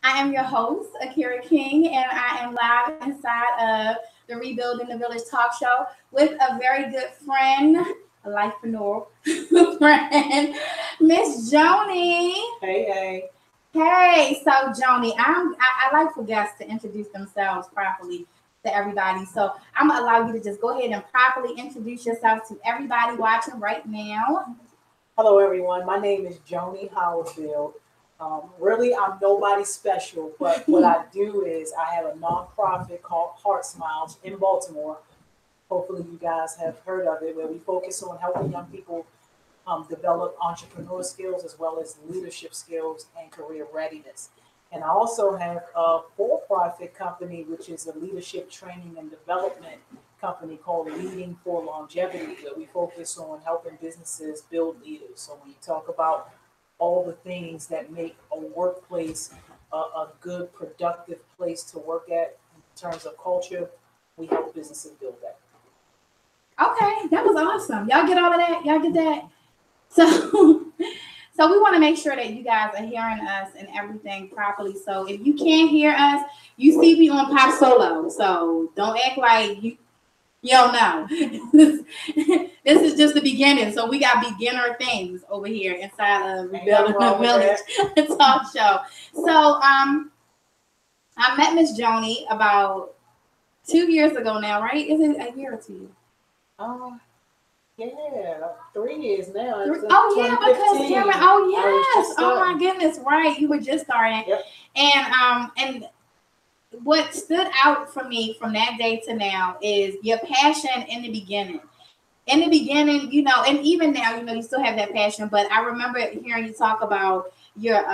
I am your host, Aikira King, and I am live inside of the Rebuilding the Village talk show with a very good friend, a lifepreneur friend, Miss Joni. Hey, hey. Hey, so Joni, I like for guests to introduce themselves properly to everybody. So I'm gonna allow you to just go ahead and properly introduce yourself to everybody watching right now. Hello, everyone. My name is Joni Holifield. Really, I'm nobody special, but what I do is I have a nonprofit called HeartSmiles in Baltimore. Hopefully, you guys have heard of it, where we focus on helping young people develop entrepreneur skills as well as leadership skills and career readiness. And I also have a for-profit company, which is a leadership training and development company called Leading for Longevity, where we focus on helping businesses build leaders. So when you talk about all the things that make a workplace a good, productive place to work at in terms of culture, we help businesses build that. Okay, that was awesome. Y'all get all of that? Y'all get that? So, so we want to make sure that you guys are hearing us and everything properly. So if you can't hear us, you see me on Pop Solo. So don't act like you don't know. This is just the beginning. So we got beginner things over here inside of Rebuilding the Village talk show. So I met Miss Joni about 2 years ago now, right? Is it a year or two? Yeah, 3 years now. Oh yeah, because Cameron. Oh yes. Oh my goodness. Right. You were just starting. Yep. And what stood out for me from that day to now is your passion in the beginning. In the beginning, and even now, you still have that passion. But I remember hearing you talk about your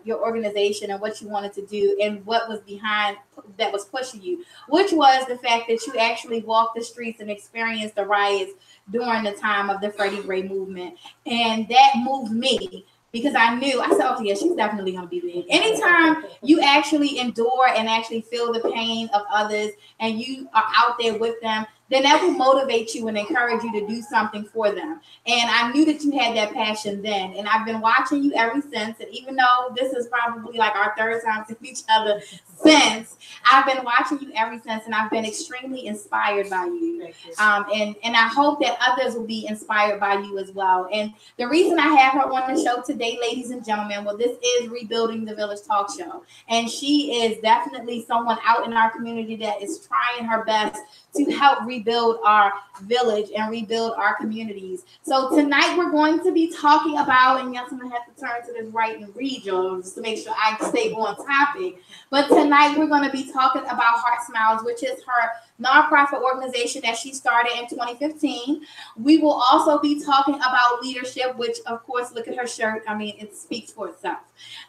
organization and what you wanted to do and what was behind that was pushing you, which was the fact that you actually walked the streets and experienced the riots during the time of the Freddie Gray movement. And that moved me because I said, oh yeah, she's definitely going to be big. Anytime you actually endure and actually feel the pain of others and you are out there with them, then that will motivate you and encourage you to do something for them. And I knew that you had that passion then. And I've been watching you ever since. And even though this is probably like our third time seeing each other since, I've been watching you ever since. And I've been extremely inspired by you. And I hope that others will be inspired by you as well. And the reason I have her on the show today, ladies and gentlemen, well, this is Rebuilding the Village talk show. And she is definitely someone out in our community that is trying her best to help rebuild our village and rebuild our communities. So tonight we're going to be talking about, and yes, I'm going to have to turn to this right and read y'all just to make sure I stay on topic. But tonight we're going to be talking about HeartSmiles, which is her nonprofit organization that she started in 2015. We will also be talking about leadership, which of course, look at her shirt. I mean, it speaks for itself.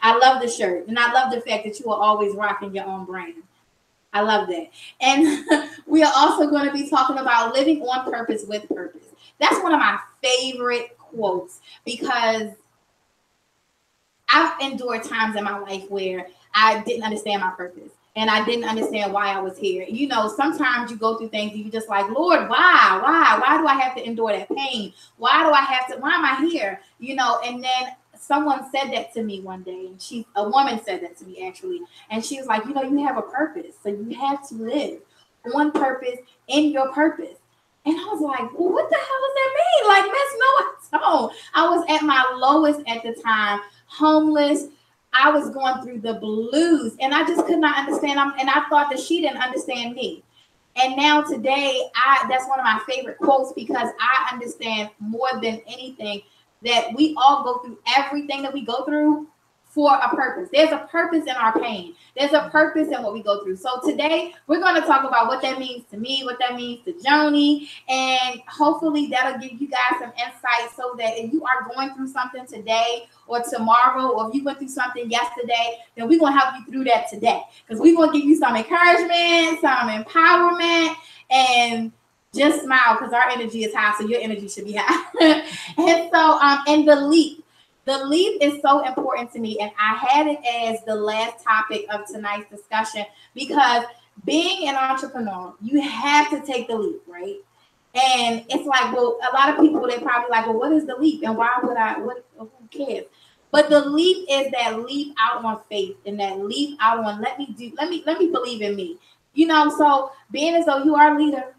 I love the shirt, and I love the fact that you are always rocking your own brand. I love that. And we are also going to be talking about living on purpose with purpose. That's one of my favorite quotes because I've endured times in my life where I didn't understand my purpose and I didn't understand why I was here. Sometimes you go through things and you're just like, Lord, why? Why do I have to endure that pain? Why am I here? And then someone said that to me one day, and a woman said that to me actually, and she was like, you have a purpose, so you have to live on purpose in your purpose. And I was like, well, what the hell does that mean? Like, Miss, no, I don't. I was at my lowest at the time, homeless. I was going through the blues, and I just could not understand. And I thought that she didn't understand me. And now today, that's one of my favorite quotes because I understand more than anything that we all go through everything that we go through for a purpose. There's a purpose in our pain. There's a purpose in what we go through. So today we're going to talk about what that means to me, what that means to Joni, and hopefully that'll give you guys some insight so that if you are going through something today or tomorrow, or if you went through something yesterday, then we're going to help you through that today because we're going to give you some encouragement, some empowerment, and just smile because our energy is high, so your energy should be high. And so, and the leap. The leap is so important to me, and I had it as the last topic of tonight's discussion because being an entrepreneur, you have to take the leap, right? And it's like, well, a lot of people, they probably like, well, what is the leap? And why would who cares? But the leap is that leap out on faith and that leap out on let me believe in me. So being as though you are a leader,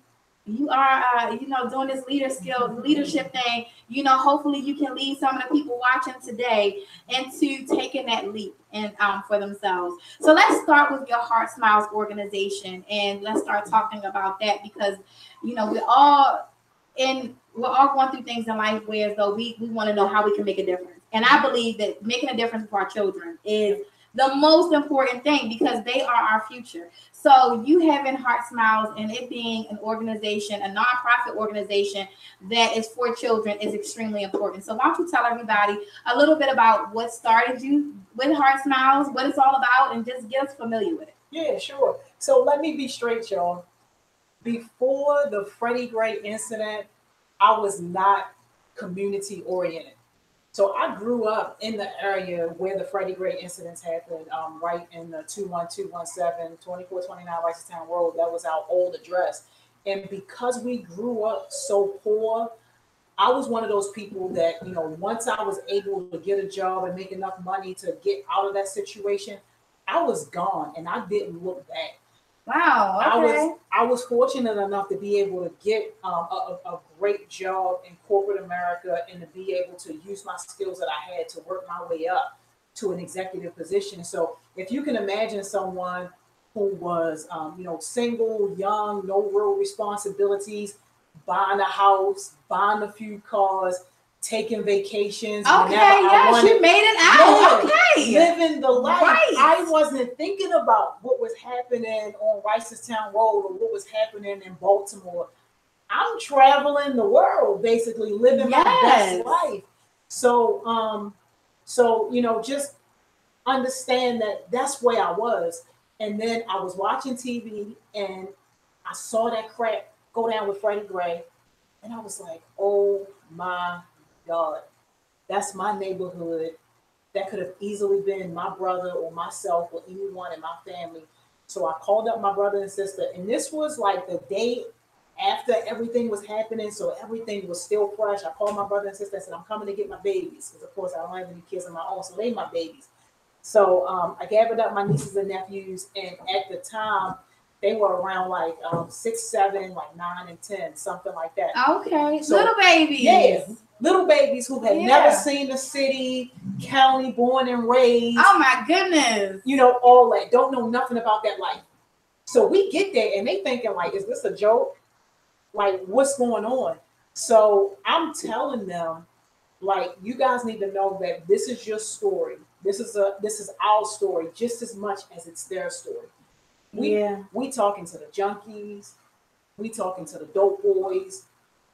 you are doing this leadership thing, hopefully you can lead some of the people watching today into taking that leap and for themselves. So let's start with your HeartSmiles organization, and let's start talking about that, because we're all going through things in life where as though we want to know how we can make a difference. And I believe that making a difference for our children is the most important thing, because they are our future. So you having HeartSmiles and it being an organization, a nonprofit organization that is for children, is extremely important. So why don't you tell everybody a little bit about what started you with HeartSmiles, what it's all about, and just get us familiar with it. Yeah, sure. So let me be straight, y'all. Before the Freddie Gray incident, I was not community oriented. So I grew up in the area where the Freddie Gray incidents happened, right in the 21217, 2429 Ricestown Road. That was our old address. And because we grew up so poor, I was one of those people that, once I was able to get a job and make enough money to get out of that situation, I was gone and I didn't look back. Wow. Okay. I was fortunate enough to be able to get a great job in corporate America and to be able to use my skills that I had to work my way up to an executive position. So if you can imagine someone who was, single, young, no real responsibilities, buying a house, buying a few cars, taking vacations. Okay, yes, you made it out. Yeah, okay. Living the life. Right. I wasn't thinking about what was happening on Ricestown Road or what was happening in Baltimore. I'm traveling the world, basically living my best life. So, just understand that that's where I was. And then I was watching TV and I saw that crap go down with Freddie Gray. And I was like, oh my God, that's my neighborhood. That could have easily been my brother or myself or anyone in my family. So I called up my brother and sister. And this was like the day after everything was happening. So everything was still fresh. I called my brother and sister and said, I'm coming to get my babies. Because, of course, I don't have any kids of my own. So they my babies. So I gathered up my nieces and nephews. And at the time, they were around like 6, 7, like 9 and 10, something like that. Okay, so, little babies. Yeah, little babies who had never seen the city, county, born and raised. Oh my goodness. All that. Don't know nothing about that life. So we get there and they thinking like, is this a joke? Like, what's going on? So I'm telling them, like, you guys need to know that this is your story. This is our story just as much as it's their story. We talking to the junkies, we talking to the dope boys,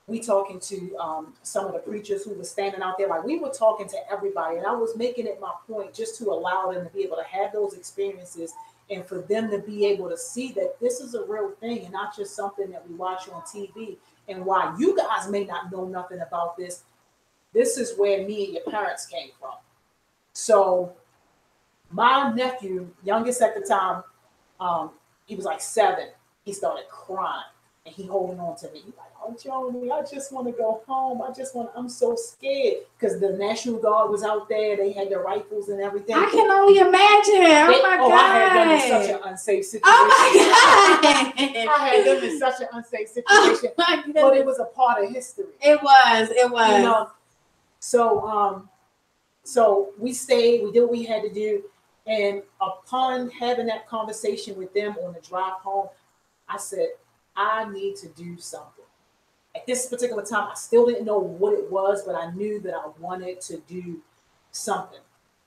we talking to some of the preachers who were standing out there. Like, we were talking to everybody, and I was making it my point just to allow them to be able to have those experiences and for them to be able to see that this is a real thing and not just something that we watch on TV. And while you guys may not know nothing about this, this is where me and your parents came from. So my nephew, youngest at the time, he was like 7. He started crying and he holding on to me. He's like, oh, Joni, I just want to go home. I'm so scared. Because the National Guard was out there. They had their rifles and everything. I can only imagine. My God. I had them in such an unsafe situation. Oh my God. I had them in such an unsafe situation. Oh my goodness. But it was a part of history. It was. So we stayed. We did what we had to do. And upon having that conversation with them on the drive home, I said, I need to do something. At this particular time, I still didn't know what it was, but I knew that I wanted to do something.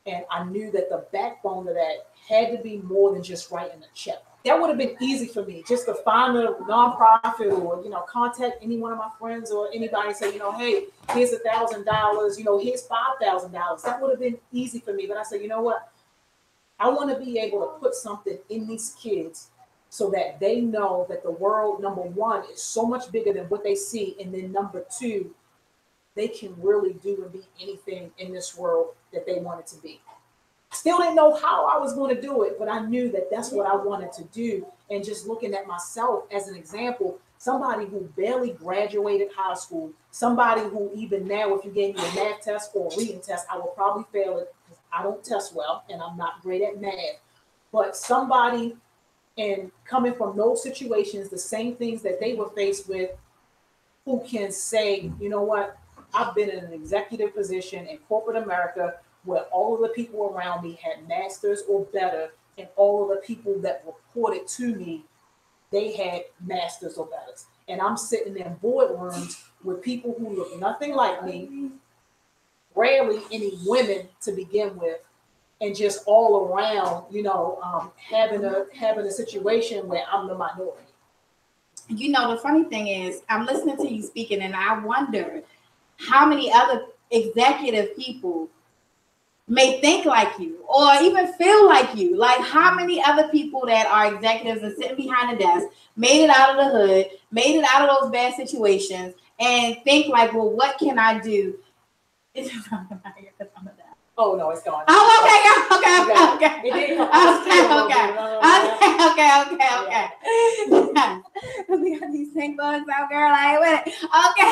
And I knew that the backbone of that had to be more than just writing a check. That would have been easy for me, just to find a nonprofit or, contact any one of my friends or anybody and say, hey, here's $1,000, here's $5,000. That would have been easy for me. But I said, you know what? I want to be able to put something in these kids so that they know that the world, number one, is so much bigger than what they see. And then number two, they can really do and be anything in this world that they want it to be. I still didn't know how I was going to do it, but I knew that that's what I wanted to do. And just looking at myself as an example, somebody who barely graduated high school, somebody who even now, if you gave me a math test or a reading test, I would probably fail it I don't test well and I'm not great at math, but somebody and coming from those situations, the same things that they were faced with, who can say, you know what, I've been in an executive position in corporate America where all of the people around me had masters or better, and all of the people that reported to me, they had masters or better. And I'm sitting in boardrooms with people who look nothing like me, rarely any women to begin with, and just all around, having a situation where I'm the minority. You know, the funny thing is, I'm listening to you speaking, and I wonder how many other executive people may think like you or even feel like you. Like, how many other people that are executives and sitting behind the desk made it out of the hood, made it out of those bad situations, and think like, well, what can I do? It's Oh no, it's gone. Oh, okay. It did come Okay. We got these stink bugs out, girl. I ain't with it. Okay.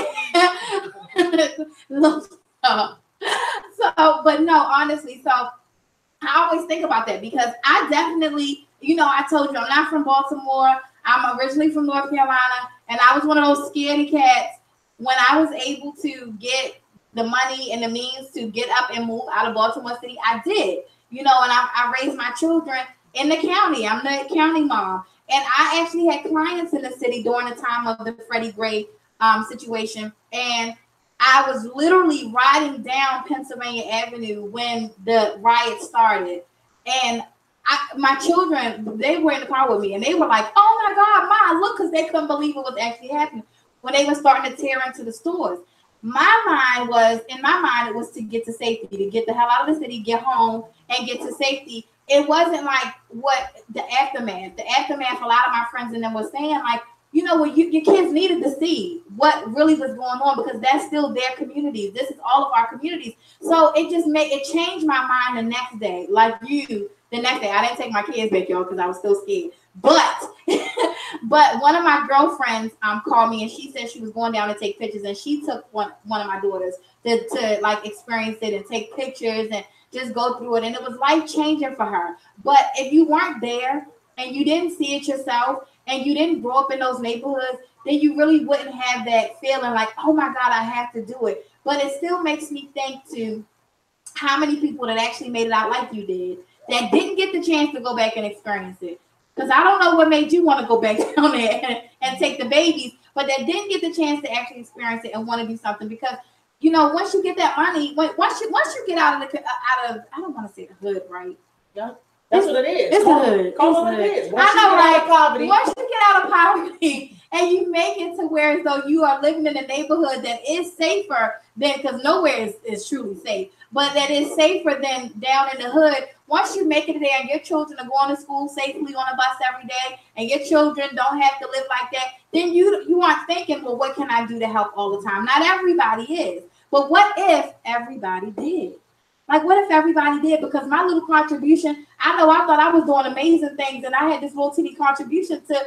So, but no, honestly, so I always think about that because I definitely, I told you I'm not from Baltimore. I'm originally from North Carolina, and I was one of those scaredy cats. When I was able to get the money and the means to get up and move out of Baltimore City, I did, and I raised my children in the county. I'm the county mom. And I actually had clients in the city during the time of the Freddie Gray situation. And I was literally riding down Pennsylvania Avenue when the riot started. And my children, they were in the car with me, and they were like, oh my God, Ma, look, because they couldn't believe it was actually happening when they were starting to tear into the stores. In my mind, it was to get to safety, to get the hell out of the city, get home, and get to safety. It wasn't like what the aftermath. The aftermath, a lot of my friends and them were saying, like, what your kids needed to see what really was going on, because that's still their communities. This is all of our communities. So it changed my mind the next day. Like the next day, I didn't take my kids back, y'all, because I was still scared. But one of my girlfriends called me, and she said she was going down to take pictures, and she took one of my daughters to like experience it and take pictures and just go through it. And it was life-changing for her. But if you weren't there and you didn't see it yourself and you didn't grow up in those neighborhoods, then you really wouldn't have that feeling like, oh my God, I have to do it. But it still makes me think to how many people that actually made it out like you did that didn't get the chance to go back and experience it. Because I don't know what made you want to go back down there and take the babies, but that didn't get the chance to actually experience it and want to do something. Because once you get that money, once you get out of I don't want to say the hood, right? Yeah, that's what it is. It's hood. Call it what it is. I know, right? Poverty. Once you get out of poverty and you make it to where as though you are living in a neighborhood that is safer than, because nowhere is truly safe, but that is safer than down in the hood. Once you make it there and your children are going to school safely on a bus every day, and your children don't have to live like that, then you aren't thinking, well, what can I do to help all the time? Not everybody is. But what if everybody did? Like, what if everybody did? Because my little contribution, I thought I was doing amazing things, and I had this little teeny contribution to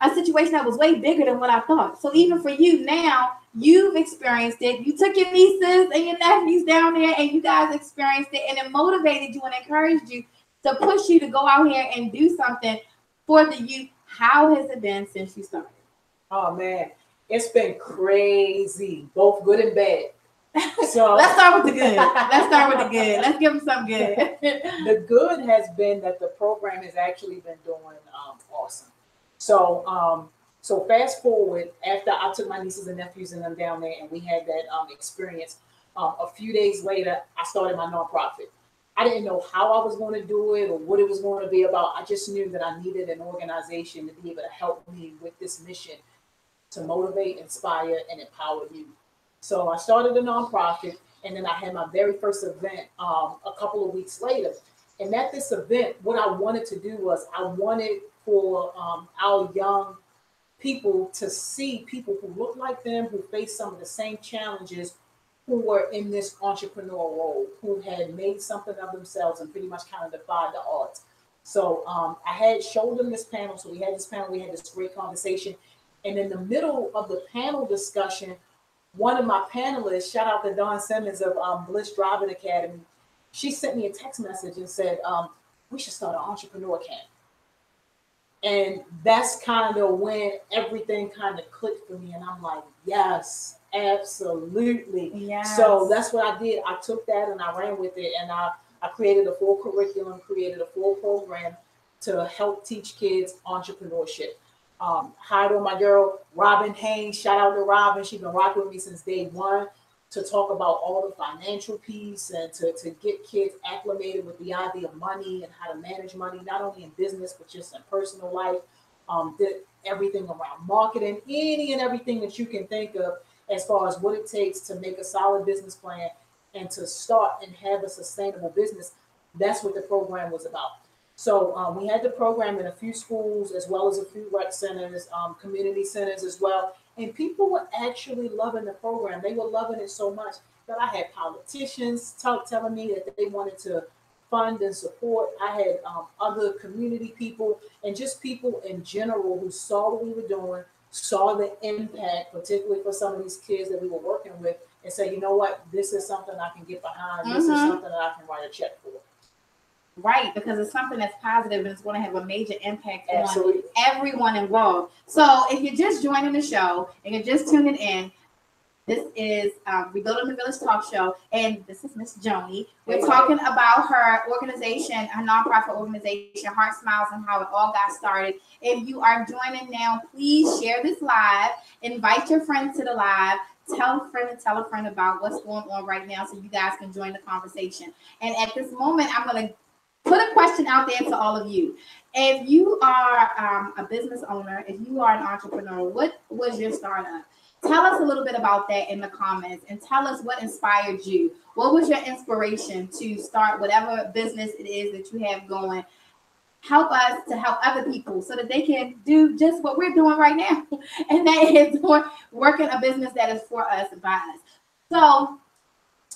a situation that was way bigger than what I thought. So even for you now, you've experienced it. You took your nieces and your nephews down there, and you guys experienced it, and it motivated you and encouraged you to push you to go out here and do something for the youth. How has it been since you started? Oh man, it's been crazy, both good and bad. So let's start with the good. Let's give them some good. The good has been that the program has actually been doing awesome. So fast forward, after I took my nieces and nephews and them down there, and we had that experience. A few days later, I started my nonprofit. I didn't know how I was going to do it or what it was going to be about. I just knew that I needed an organization to be able to help me with this mission to motivate, inspire, and empower youth. So I started a nonprofit, and then I had my very first event a couple of weeks later. And at this event, what I wanted to do was I wanted for our young people to see people who look like them, who face some of the same challenges, who were in this entrepreneurial role, who had made something of themselves and pretty much kind of defied the odds. So I had showed them this panel. So we had this panel, we had this great conversation. And in the middle of the panel discussion, one of my panelists, shout out to Dawn Simmons of Bliss Driving Academy, she sent me a text message and said, we should start an entrepreneur camp. And that's kind of when everything kind of clicked for me. And I'm like, yes, absolutely. Yes. So that's what I did. I took that and I ran with it. And I created a full curriculum, created a full program to help teach kids entrepreneurship. Hired on my girl, Robin Haynes. Shout out to Robin. She's been rocking with me since day one to talk about all the financial piece and to get kids acclimated with the idea of money and how to manage money, not only in business, but just in personal life. Did everything around marketing, any and everything that you can think of as far as what it takes to make a solid business plan and to start and have a sustainable business. That's what the program was about. So we had the program in a few schools as well as a few rec centers, community centers as well. And people were actually loving the program. They were loving it so much that I had politicians telling me that they wanted to fund and support. I had other community people and just people in general who saw what we were doing, saw the impact, particularly for some of these kids that we were working with, and say, you know what, this is something I can get behind. This is something that I can write a check for. Right, because it's something that's positive and it's going to have a major impact Absolutely. on everyone involved. So if you're just joining the show and you're just tuning in, this is Rebuilding the Village Talk Show, and this is Miss Joni. We're talking about her organization, her nonprofit organization, HeartSmiles, and how it all got started. If you are joining now, please share this live. Invite your friends to the live. Tell a friend about what's going on right now so you guys can join the conversation. And at this moment, I'm going to put a question out there to all of you. If you are a business owner, if you are an entrepreneur, what was your startup? Tell us a little bit about that in the comments and tell us what inspired you. What was your inspiration to start whatever business it is that you have going? Help us to help other people so that they can do just what we're doing right now. And that is working a business that is for us, by us. So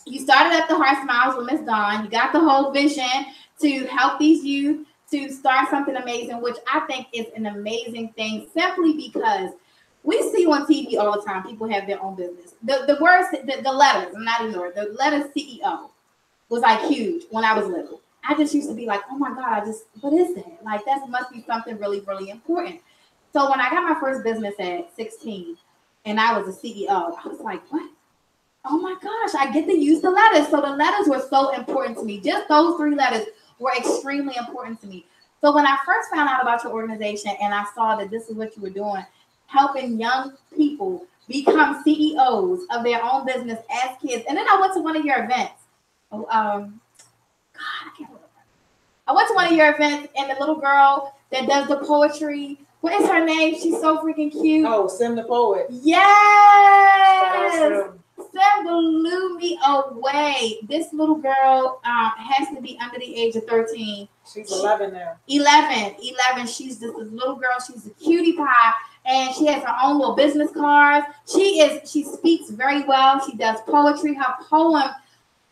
you started at the HeartSmiles with Miss Dawn. You got the whole vision to help these youth to start something amazing, which I think is an amazing thing simply because we see on TV all the time, people have their own business. The words, the letters, I'm not ignoring the letters CEO was like huge when I was little. I just used to be like, oh my God, what is that? Like, that must be something really, really important. So when I got my first business at 16 and I was a CEO, I was like, what? Oh my gosh, I get to use the letters. So the letters were so important to me. Just those 3 letters were extremely important to me. So when I first found out about your organization and I saw that this is what you were doing, helping young people become CEOs of their own business as kids. And then I went to one of your events. I can't remember. I went to one of your events and the little girl that does the poetry, what is her name? She's so freaking cute. Oh, Sim the Poet. Yes. Sim blew me away. This little girl has to be under the age of 13. She's 11 now. 11. She's this little girl. She's a cutie pie. And she has her own little business cards. She speaks very well. She does poetry. Her poem,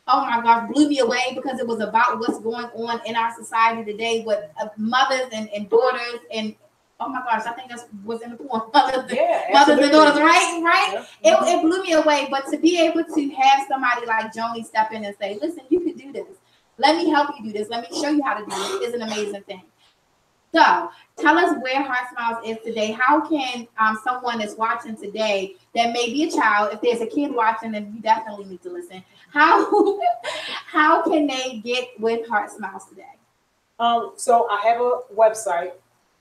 oh my gosh, blew me away because it was about what's going on in our society today with mothers and daughters. And oh my gosh, I think that's what's in the poem. Mothers and daughters, right? Yeah. It blew me away. But to be able to have somebody like Joni step in and say, listen, you can do this. Let me help you do this. Let me show you how to do it is an amazing thing. So tell us where HeartSmiles is today. How can someone that's watching today that may be a child, if there's a kid watching, then you definitely need to listen. How can they get with HeartSmiles today? So I have a website,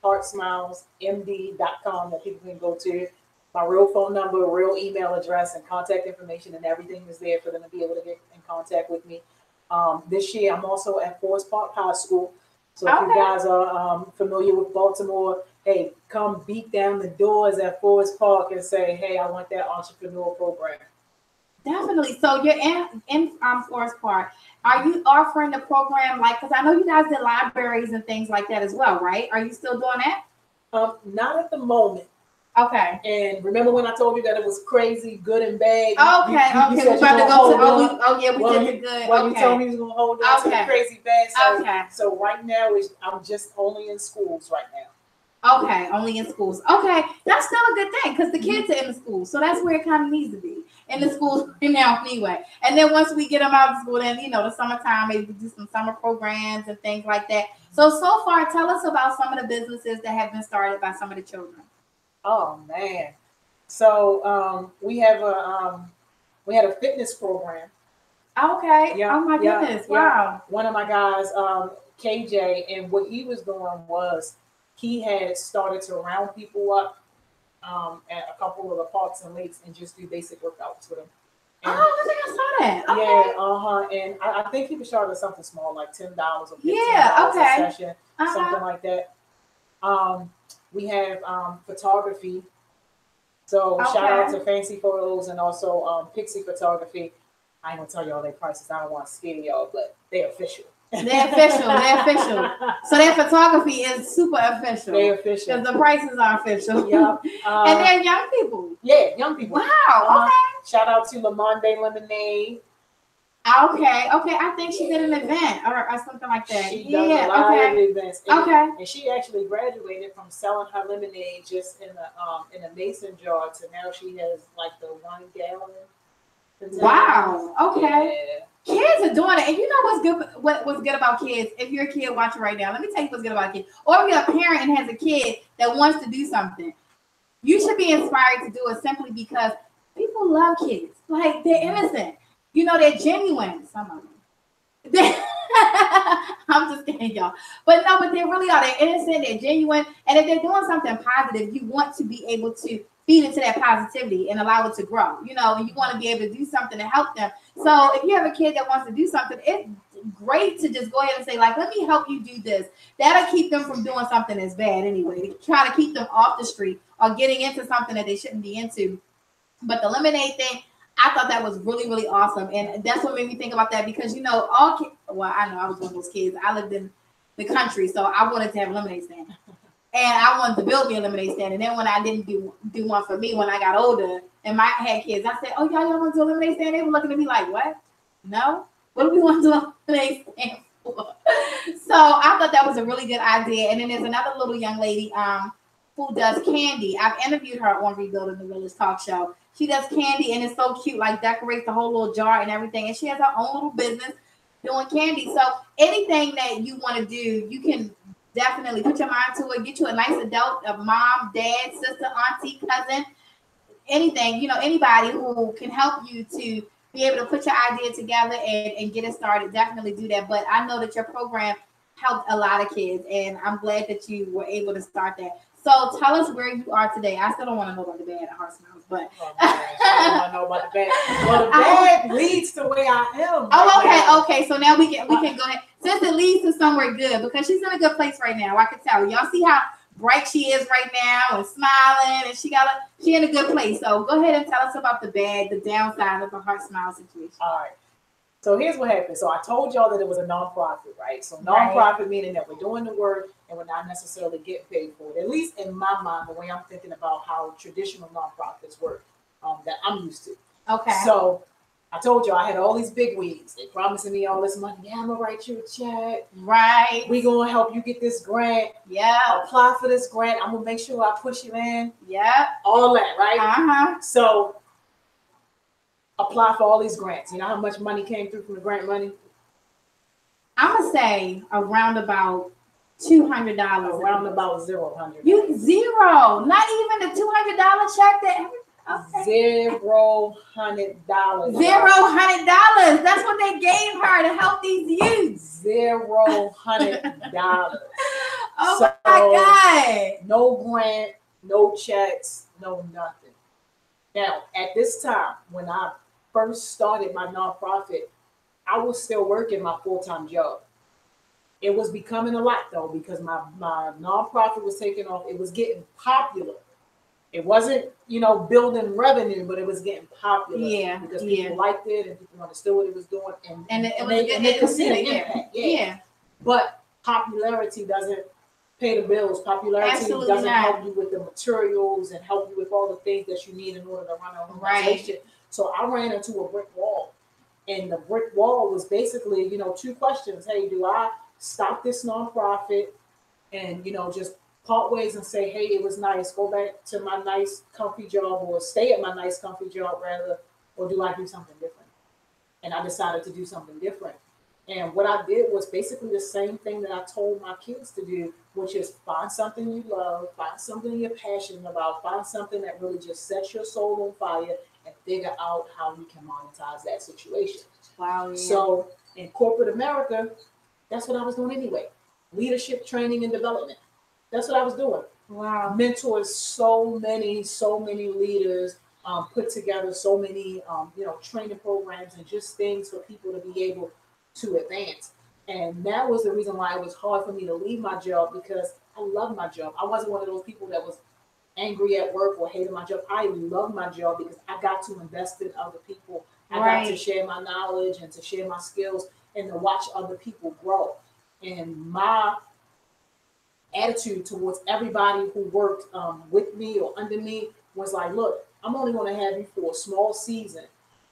heartsmilesmd.com, that people can go to. My real phone number, real email address, and contact information, and everything is there for them to be able to get in contact with me. This year, I'm also at Forest Park High School. So if you guys are familiar with Baltimore, hey, come beat down the doors at Forest Park and say, hey, I want that entrepreneur program. Definitely. So you're in Forest Park. Are you offering the program because I know you guys did libraries and things like that as well, right? Are you still doing that? Not at the moment. Okay. And remember when I told you that it was crazy, good and bad? Okay. You said we're about to go to we did the good. Well, you told me you was going to hold on to the crazy bad. So right now, I'm just only in schools right now. Okay, only in schools. Okay, that's still a good thing because the kids are in the school, so that's where it kind of needs to be in the schools right now anyway. And then once we get them out of school, then the summertime, maybe we do some summer programs and things like that. So far, tell us about some of the businesses that have been started by some of the children. Oh man. So we had a fitness program. Okay. Yeah, Oh my yeah, goodness. yeah. Wow. One of my guys, KJ, and what he was doing was he had started to round people up at a couple of the parks and lakes and just do basic workouts with them. Oh, And I think I saw that. yeah, Okay. and I think he was charging something small, like $10 or Yeah. $15 a Okay. session, Uh huh. something like that. Um, we have photography. So shout out Okay. to Fancy Photos and also Pixie Photography. I ain't gonna tell y'all their prices. I don't want to scare y'all, but they're official. They're official. They're official. So their photography is super official. They're official. Because the prices are official. Yep. And they're young people. Yeah, young people. Wow. Shout out to Lamonde Lemonade. Okay. Okay. I think she did an event or something like that. She does a lot of events. Okay. And she actually graduated from selling her lemonade just in a mason jar to now she has like the 1 gallon. Wow. Okay. Yeah. Kids are doing it, and you know what's good? What's good about kids? If you're a kid watching right now, let me tell you what's good about kids. Or if you're a parent and has a kid that wants to do something, you should be inspired to do it simply because people love kids. Like they're innocent. They're genuine. Some of them. I'm just kidding, y'all. But no, but they really are. They're innocent. They're genuine. And if they're doing something positive, you want to be able to feed into that positivity and allow it to grow. And you want to be able to do something to help them. So if you have a kid that wants to do something, it's great to just go ahead and say, like, let me help you do this. That'll keep them from doing something that's bad anyway. To try to keep them off the street or getting into something that they shouldn't be into. But the lemonade thing, I thought that was really, really awesome. And that's what made me think about that because, all kids, well, I know I was one of those kids. I lived in the country, so I wanted to have a lemonade stand. And I wanted to build me a lemonade stand. And then when I didn't do one for me when I got older and I had kids, I said, oh, y'all want to do a lemonade stand? They were looking at me like, what? No? What do we want to do a lemonade stand for? So I thought that was a really good idea. And then there's another little young lady who does candy. I've interviewed her on Rebuilding the Village talk show. She does candy and it's so cute, like decorates the whole little jar and everything. And she has her own little business doing candy. So anything that you want to do, you can definitely put your mind to it. Get you a nice adult, a mom, dad, sister, auntie, cousin, anything, anybody who can help you to be able to put your idea together and get it started. Definitely do that. But I know that your program helped a lot of kids, and I'm glad that you were able to start that. So tell us where you are today. I still don't want to know about the bad at HeartSmiles, but I don't know about the bad. Well, the bad leads to where I am. Okay. So now we can go ahead. Since it leads to somewhere good, because she's in a good place right now. I can tell. Y'all see how bright she is right now and smiling, and she in a good place. So go ahead and tell us about the bad, the downside of the HeartSmiles situation. All right. So here's what happened. So I told y'all that it was a nonprofit, right? So nonprofit meaning that we're doing the work and we're not necessarily getting paid for it. At least in my mind, the way I'm thinking about how traditional nonprofits work, that I'm used to. Okay. So I told y'all I had all these big wigs. They promising me all this money. Yeah, I'm gonna write you a check. Right. We gonna help you get this grant. Yeah. Apply for this grant. I'm gonna make sure I push you in. Yeah. All that, right? Uh-huh. So apply for all these grants. You know how much money came through from the grant money? I'm gonna say around about $200. Around about $0. You zero, not even the $200 check that. Okay. $0. $0. That's what they gave her to help these youths. $0. Oh so, my God. No grant, no checks, no nothing. Now, at this time, when I first started my nonprofit, I was still working my full-time job. It was becoming a lot though, because my nonprofit was taking off. It was getting popular. It wasn't, building revenue, but it was getting popular. Yeah. Because people liked it and people understood what it was doing. And it could see the good. impact. Yeah. But popularity doesn't pay the bills. Popularity Absolutely doesn't not. help you with the materials and help you with all the things that you need in order to run an organization. Right. So I ran into a brick wall. And the brick wall was basically, two questions. Hey, do I stop this nonprofit and, just part ways and say, hey, it was nice, go back to my nice comfy job, or stay at my nice comfy job rather, or do I do something different? And I decided to do something different. And what I did was basically the same thing that I told my kids to do, which is find something you love, find something you're passionate about, find something that really just sets your soul on fire, and figure out how you can monetize that situation. Wow. Yeah. So in corporate America, that's what I was doing anyway. Leadership training and development. That's what I was doing. Wow. Mentored so many leaders, put together so many, training programs and just things for people to be able to advance. And that was the reason why it was hard for me to leave my job, because I love my job. I wasn't one of those people that was angry at work or hated my job. I love my job because I got to invest in other people. I got to share my knowledge and to share my skills and to watch other people grow. And my attitude towards everybody who worked with me or under me was like, look, I'm only going to have you for a small season.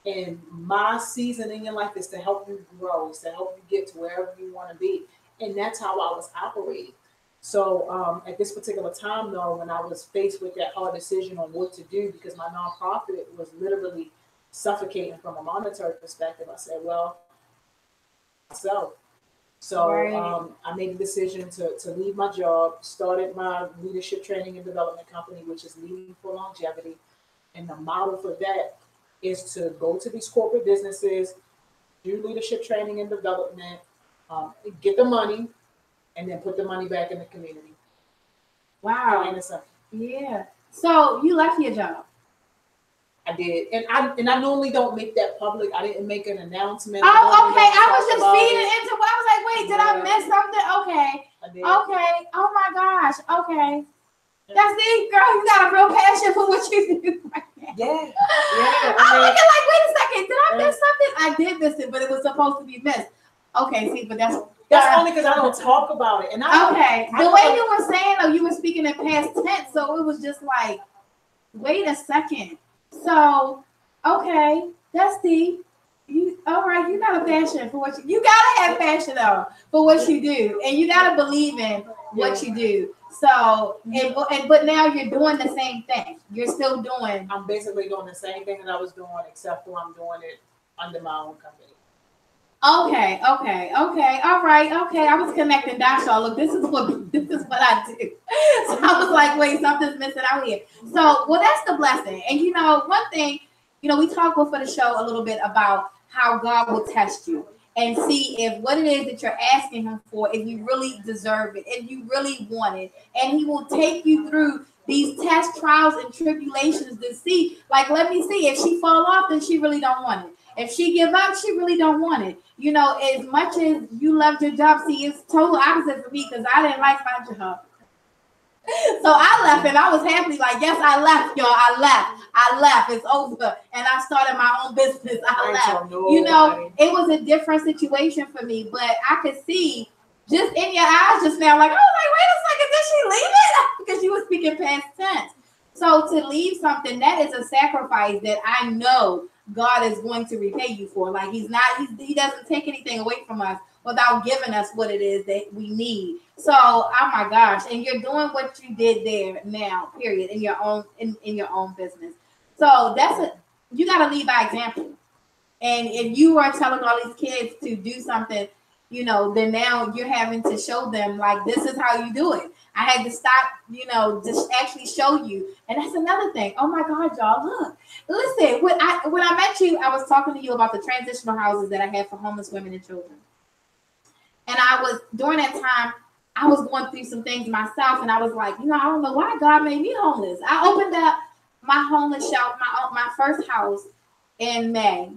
And my season in your life is to help you grow, is to help you get to wherever you want to be. And that's how I was operating. So at this particular time, though, when I was faced with that hard decision on what to do, because my nonprofit was literally suffocating from a monetary perspective, I said, well, myself. So I made the decision to leave my job, started my leadership training and development company, which is Leading for Longevity. And the model for that is to go to these corporate businesses, do leadership training and development, get the money, and then put the money back in the community. Wow. Yeah. So you left your job. I did, and I normally don't make that public. I didn't make an announcement. Oh, okay. I was just feeding into. I was like, wait, did I miss something? Okay. I did. Okay. Oh my gosh. Okay. That's it, girl. You got a real passion for what you do. Yeah. I'm looking like, wait a second. Did I miss something? I did miss it, but it was supposed to be missed. Okay. See, but that's only because I don't talk about it. And the way you were saying, though, you were speaking in past tense, so it was just like, wait a second. So, okay, that's deep. All right, you got a passion for what you gotta have passion though for what you do, and you gotta believe in what you do. So, but now you're doing the same thing. You're still doing. I'm basically doing the same thing that I was doing, except for I'm doing it under my own company. Okay, all right, okay. I was connecting dots, y'all. Look, this is what I do. So I was like, wait, something's missing out here. So, well, that's the blessing. And one thing, we talked before the show a little bit about how God will test you and see if what it is that you're asking Him for, if you really deserve it, if you really want it, and He will take you through these tests, trials, and tribulations to see. Like, let me see if she fall off, then she really don't want it. If she give up, she really don't want it. As much as you loved your job, see, it's total opposite for me because I didn't like my job. So I left and I was happy, like, yes, I left, y'all. I left. It's over. And I started my own business. I left. It was a different situation for me, but I could see just in your eyes just now, like, oh, like, wait a second, did she leave it? Because you were speaking past tense. So to leave something, that is a sacrifice that I know God is going to repay you for. Like he doesn't take anything away from us without giving us what it is that we need. So, oh my gosh, and you're doing what you did there now, period, in your own business. So you got to lead by example. And if you are telling all these kids to do something, then now you're having to show them, like, this is how you do it. I had to stop, just actually show you. And that's another thing. Oh my God, y'all, look. Listen, when I met you, I was talking to you about the transitional houses that I had for homeless women and children. And during that time, I was going through some things myself, and I was like, I don't know why God made me homeless. I opened up my homeless shelter, my first house in May,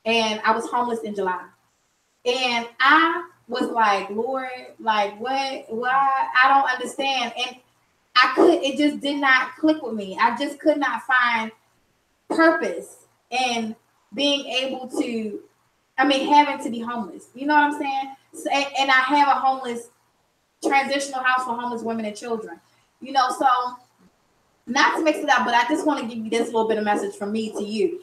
and I was homeless in July. And I was like, Lord, like, what? Why? I don't understand. And it just did not click with me. I just could not find purpose in being able to, having to be homeless. You know what I'm saying? So, and I have a homeless transitional house for homeless women and children. So not to mix it up, but I just want to give you this little bit of message from me to you.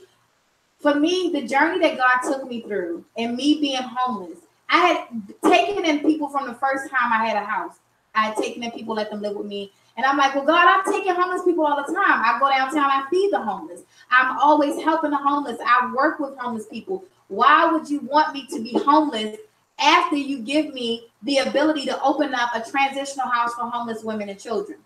For me, the journey that God took me through and me being homeless, I had taken in people from the first time I had a house. I had taken in people, let them live with me. And I'm like, well, God, I'm taking homeless people all the time. I go downtown, I feed the homeless. I'm always helping the homeless. I work with homeless people. Why would you want me to be homeless after you give me the ability to open up a transitional house for homeless women and children?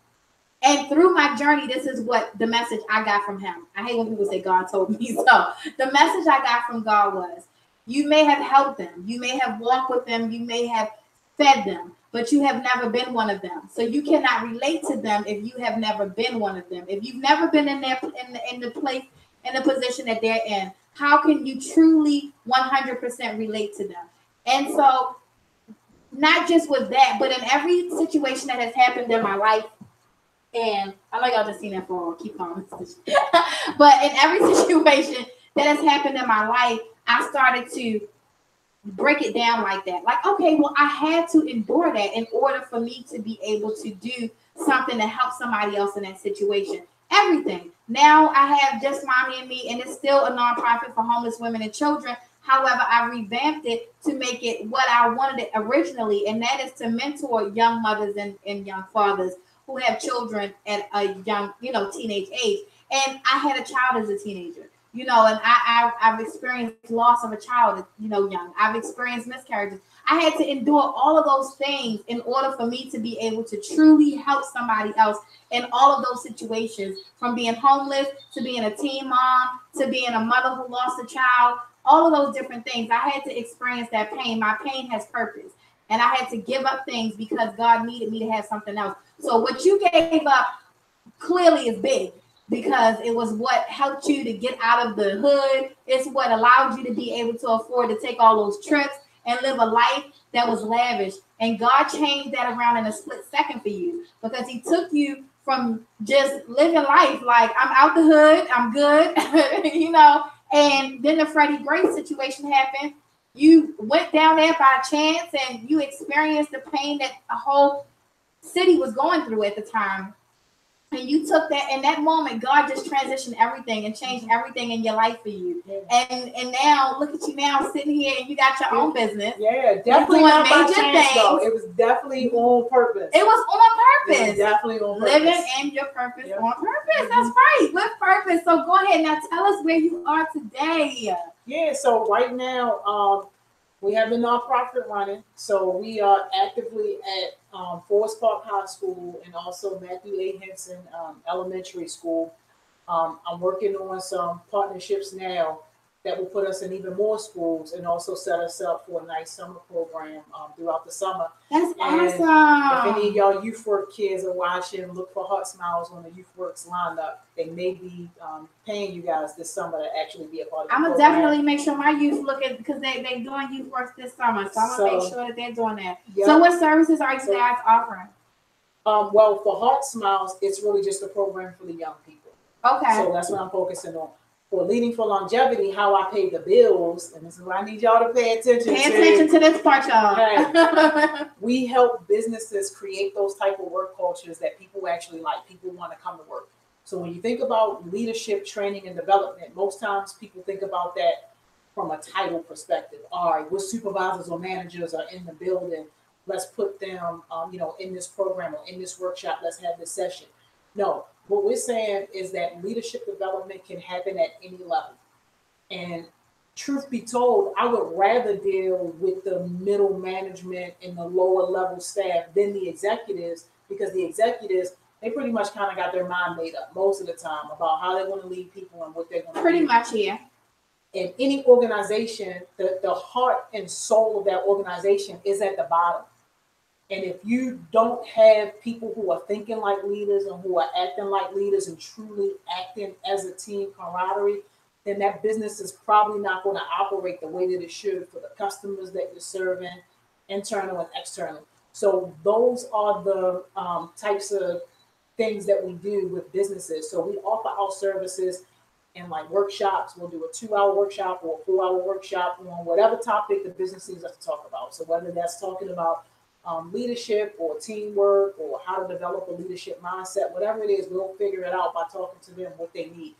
And through my journey, this is what the message I got from him. I hate when people say God told me so. The message I got from God was, you may have helped them. You may have walked with them. You may have fed them, but you have never been one of them. So you cannot relate to them if you have never been one of them. If you've never been in the place, in the position that they're in, how can you truly 100% relate to them? And so not just with that, but in every situation that has happened in my life, and I know y'all just seen that for keep on. But in every situation that has happened in my life, I started to break it down like that. Like, okay, well, I had to endure that in order for me to be able to do something to help somebody else in that situation. Everything. Now I have Just Mommy and Me, and it's still a nonprofit for homeless women and children. However, I revamped it to make it what I wanted it originally, and that is to mentor young mothers and young fathers who have children at a young, teenage age. And I had a child as a teenager, and I've experienced loss of a child, young. I've experienced miscarriages. I had to endure all of those things in order for me to be able to truly help somebody else in all of those situations, from being homeless to being a teen mom to being a mother who lost a child, all of those different things. I had to experience that pain. My pain has purpose. And I had to give up things because God needed me to have something else. So what you gave up clearly is big, because it was what helped you to get out of the hood. It's what allowed you to be able to afford to take all those trips and live a life that was lavish. And God changed that around in a split second for you, because he took you from just living life like, I'm out the hood, I'm good, and then the Freddie Gray situation happened. You went down there by chance and you experienced the pain that a whole city was going through at the time. And you took that, in that moment, God just transitioned everything and changed everything in your life for you. And now, look at you now sitting here, and you got your own business. Yeah, definitely not by chance, though. It was definitely on purpose. It was on purpose. It was definitely on purpose. Living in your purpose on purpose. That's right, with purpose. So go ahead now, tell us where you are today. Yeah, so right now, we have the nonprofit running. So we are actively at Forest Park High School and also Matthew A. Henson Elementary School. I'm working on some partnerships now that will put us in even more schools and also set us up for a nice summer program throughout the summer. That's awesome. If any of y'all youth work kids are watching, look for HeartSmiles on the youth works lineup. They may be paying you guys this summer to actually be a part of the program. I'm gonna definitely make sure my youth look at, because they doing youth works this summer, so I'm gonna make sure that they're doing that. Yep. So what services are you guys offering? Well, for HeartSmiles, it's really just a program for the young people. Okay. So that's what I'm focusing on. For Leading for Longevity, how I pay the bills, and this is what I need y'all to pay attention to. Pay attention to this part, y'all. Okay. We help businesses create those type of work cultures that people actually like. People want to come to work. So when you think about leadership, training, and development, most times people think about that from a title perspective. All right, what supervisors or managers are in the building? Let's put them, in this program or in this workshop. Let's have this session. No. What we're saying is that leadership development can happen at any level. And truth be told, I would rather deal with the middle management and the lower level staff than the executives, because the executives, they pretty much kind of got their mind made up most of the time about how they want to lead people and what they're going to do. Pretty much, yeah. In any organization, the heart and soul of that organization is at the bottom. And if you don't have people who are thinking like leaders and who are acting like leaders and truly acting as a team camaraderie, then that business is probably not going to operate the way that it should for the customers that you're serving, internal and external. So those are the types of things that we do with businesses. So we offer our services in like workshops. We'll do a 2-hour workshop or a 4-hour workshop on whatever topic the business needs us to talk about. So whether that's talking about leadership or teamwork or how to develop a leadership mindset, whatever it is, we'll figure it out by talking to them what they need.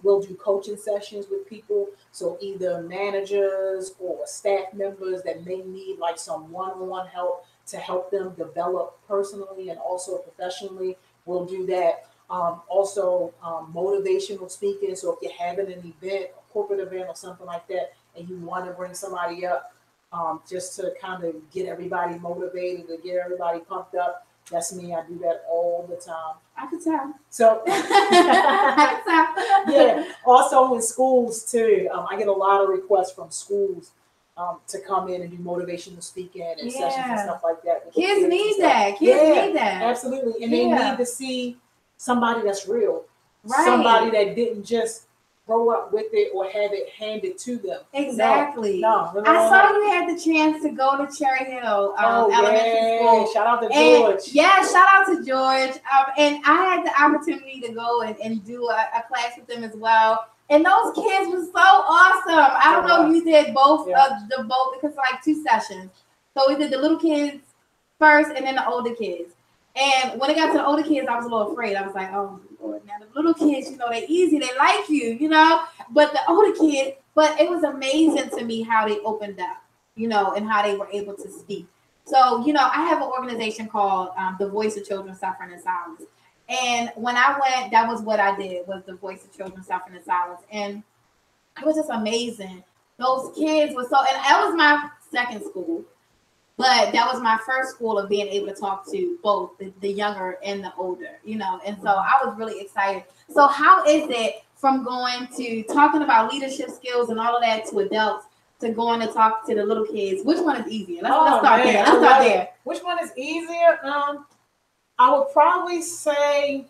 We'll do coaching sessions with people. So either managers or staff members that may need like some one-on-one help to help them develop personally and also professionally. We'll do that. Motivational speaking. So if you're having an event, a corporate event or something like that, and you want to bring somebody up just to kind of get everybody motivated, to get everybody pumped up, that's me. I do that all the time. I could tell. So, I could tell. yeah. Also in schools too, I get a lot of requests from schools to come in and do motivational speaking and sessions and stuff like that. Kids need that. Kids need that. Absolutely. And they need to see somebody that's real. Right. Somebody that didn't just grow up with it or have it handed to them. Exactly. No. I saw you had the chance to go to Cherry Hill Elementary School. Shout out to George. Shout out to George. And I had the opportunity to go and do a class with them as well. And those kids were so awesome. I don't know if you did both because like 2 sessions. So we did the little kids first and then the older kids. And when it got to the older kids, I was a little afraid. I was like, oh, Lord, now the little kids, they're easy. They like you, But the older kids, but it was amazing to me how they opened up, and how they were able to speak. So, I have an organization called The Voice of Children Suffering in Silence. And when I went, that was what I did, was The Voice of Children Suffering in Silence. And it was just amazing. Those kids were and that was my second school. But that was my first school of being able to talk to both the younger and the older, and so I was really excited. So how is it from going to talking about leadership skills and all of that to adults to going to talk to the little kids? Which one is easier? Let's start there. Let's start there. Which one is easier? I would probably say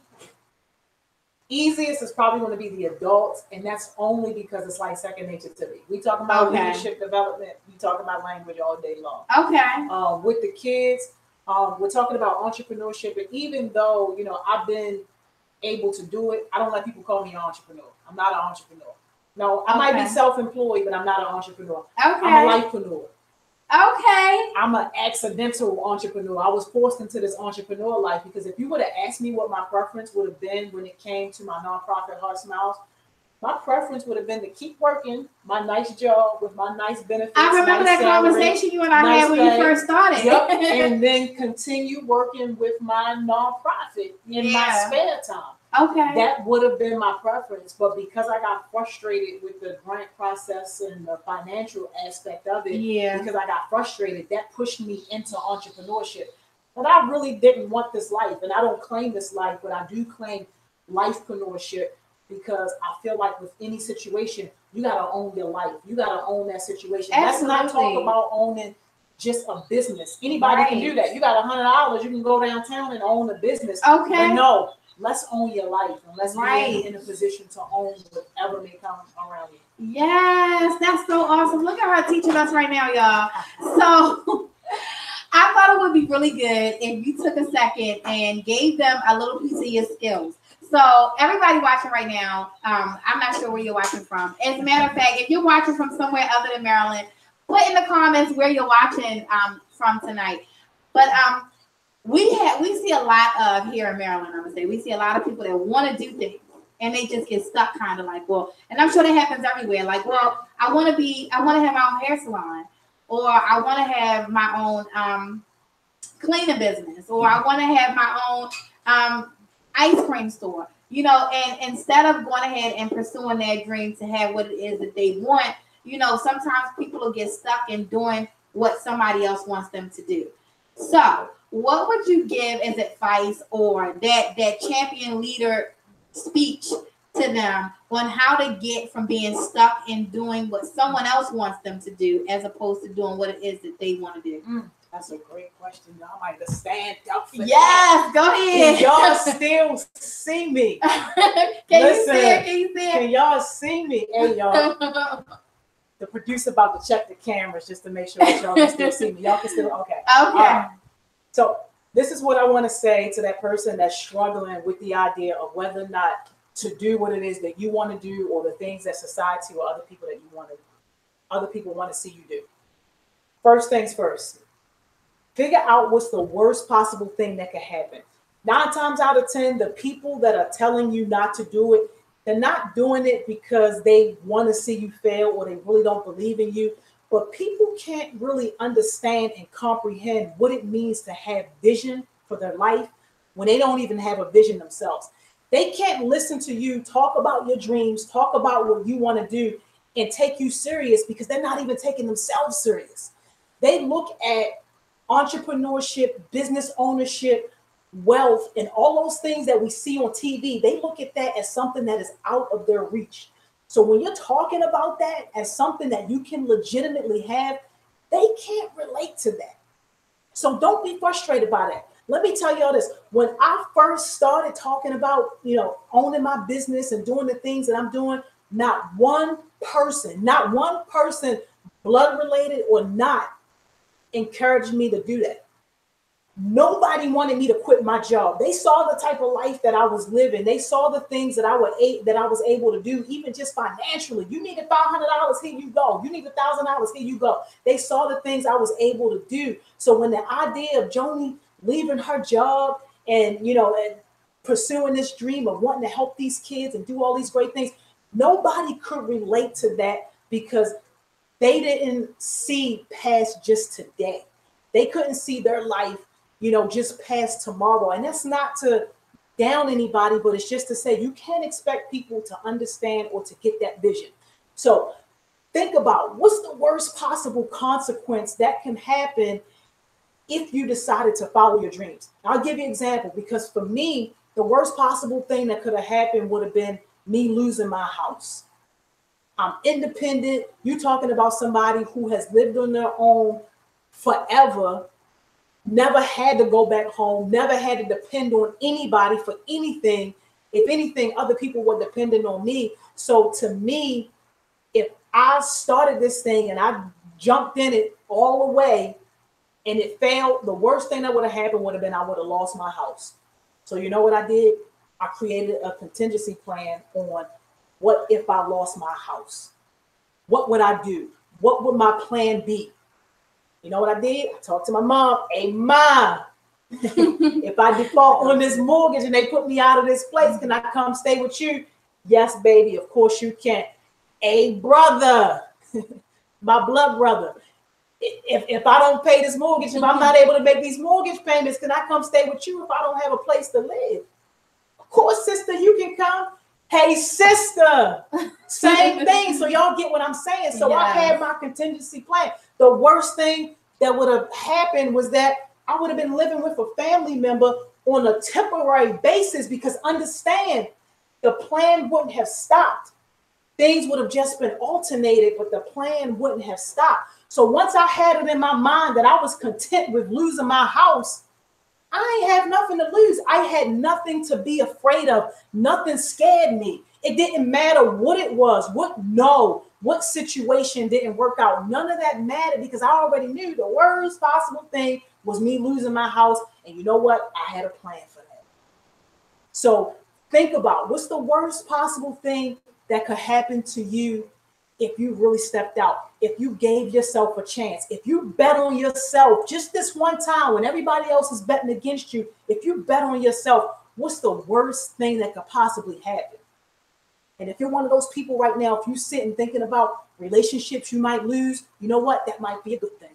easiest is probably going to be the adults, and that's only because it's like second nature to me. We talk about leadership development. We talk about language all day long. Okay. With the kids, we're talking about entrepreneurship, and even though I've been able to do it, I don't let people call me an entrepreneur. I'm not an entrepreneur. No, I might be self-employed, but I'm not an entrepreneur. Okay. I'm a lifepreneur. Okay. I'm an accidental entrepreneur. I was forced into this entrepreneur life because if you would have asked me what my preference would have been when it came to my nonprofit HeartSmiles, my preference would have been to keep working my nice job with my nice benefits. I remember that conversation you and I had when you first started. Yep. And then continue working with my nonprofit in my spare time. Okay. That would have been my preference, but because I got frustrated with the grant process and the financial aspect of it, because I got frustrated, that pushed me into entrepreneurship. But I really didn't want this life, and I don't claim this life, but I do claim lifepreneurship because I feel like with any situation, you got to own your life. You got to own that situation. Absolutely. Let's not talk about owning just a business. Anybody can do that. You got $100, you can go downtown and own a business. Okay. But no. Let's own your life and let's be in a position to own whatever may come around you. Yes, that's so awesome. Look at her teaching us right now, y'all. So I thought it would be really good if you took a second and gave them a little piece of your skills. So everybody watching right now, I'm not sure where you're watching from. As a matter of fact, if you're watching from somewhere other than Maryland, put in the comments where you're watching from tonight. But we see a lot of here in Maryland, I'm gonna say, we see a lot of people that want to do things and they just get stuck kind of like, well, and I'm sure that happens everywhere. Like, well, I want to have my own hair salon, or I want to have my own cleaning business, or I want to have my own ice cream store, and instead of going ahead and pursuing their dream to have what it is that they want, sometimes people will get stuck in doing what somebody else wants them to do. So what would you give as advice or that champion leader speech to them on how to get from being stuck in doing what someone else wants them to do as opposed to doing what it is that they want to do? That's a great question. Y'all might have stand up for that. Go ahead. Can y'all still see me? Can y'all see me? Hey, y'all. The producer about to check the cameras just to make sure that y'all can still see me. Y'all can still, okay. So this is what I want to say to that person that's struggling with the idea of whether or not to do what it is that you want to do, or the things that society or other people want to see you do. First things first, figure out what's the worst possible thing that could happen. 9 times out of 10, the people that are telling you not to do it, They're not doing it because they want to see you fail or they really don't believe in you. But people can't really understand and comprehend what it means to have vision for their life when they don't even have a vision themselves. They can't listen to you talk about your dreams, talk about what you want to do, and take you serious because they're not even taking themselves serious. They look at entrepreneurship, business ownership, wealth, and all those things that we see on TV. They look at that as something that is out of their reach. So when you're talking about that as something that you can legitimately have, they can't relate to that. So don't be frustrated by that. Let me tell y'all this. When I first started talking about, owning my business and doing the things that I'm doing, not one person, blood related or not, encouraged me to do that. Nobody wanted me to quit my job. They saw the type of life that I was living. They saw the things that I was able to do, even just financially. You needed $500, here you go. You need $1,000, here you go. They saw the things I was able to do. So when the idea of Joni leaving her job and pursuing this dream of wanting to help these kids and do all these great things, nobody could relate to that because they didn't see past just today. They couldn't see their life just past tomorrow. And that's not to down anybody, but it's just to say you can't expect people to understand or to get that vision. So think about what's the worst possible consequence that can happen if you decided to follow your dreams. I'll give you an example, because for me, the worst possible thing that could have happened would have been me losing my house. I'm independent. You're talking about somebody who has lived on their own forever, never had to go back home, never had to depend on anybody for anything. If anything, other people were dependent on me. So to me, if I started this thing and I jumped in it all the way and it failed, the worst thing that would have happened would have been I would have lost my house. So you know what I did? I created a contingency plan on what if I lost my house? What would I do? What would my plan be? You know what I did? I talked to my mom. Hey, Mom, if I default on this mortgage and they put me out of this place, can I come stay with you? Yes, baby, of course you can. Hey, brother, my blood brother, if I don't pay this mortgage, if I'm not able to make these mortgage payments, can I come stay with you if I don't have a place to live? Of course, sister, you can come. Hey, sister, same thing. So y'all get what I'm saying. So yes. I had my contingency plan. The worst thing that would have happened was that I would have been living with a family member on a temporary basis, because understand, the plan wouldn't have stopped. Things would have just been alternated, but the plan wouldn't have stopped. So once I had it in my mind that I was content with losing my house, I ain't have nothing to lose. I had nothing to be afraid of. Nothing scared me. It didn't matter what it was, what situation didn't work out. None of that mattered, because I already knew the worst possible thing was me losing my house. And you know what? I had a plan for that. So think about what's the worst possible thing that could happen to you if you really stepped out, if you gave yourself a chance, if you bet on yourself just this one time when everybody else is betting against you. If you bet on yourself, what's the worst thing that could possibly happen? And if you're one of those people right now, if you sit and thinking about relationships you might lose, you know what? That might be a good thing.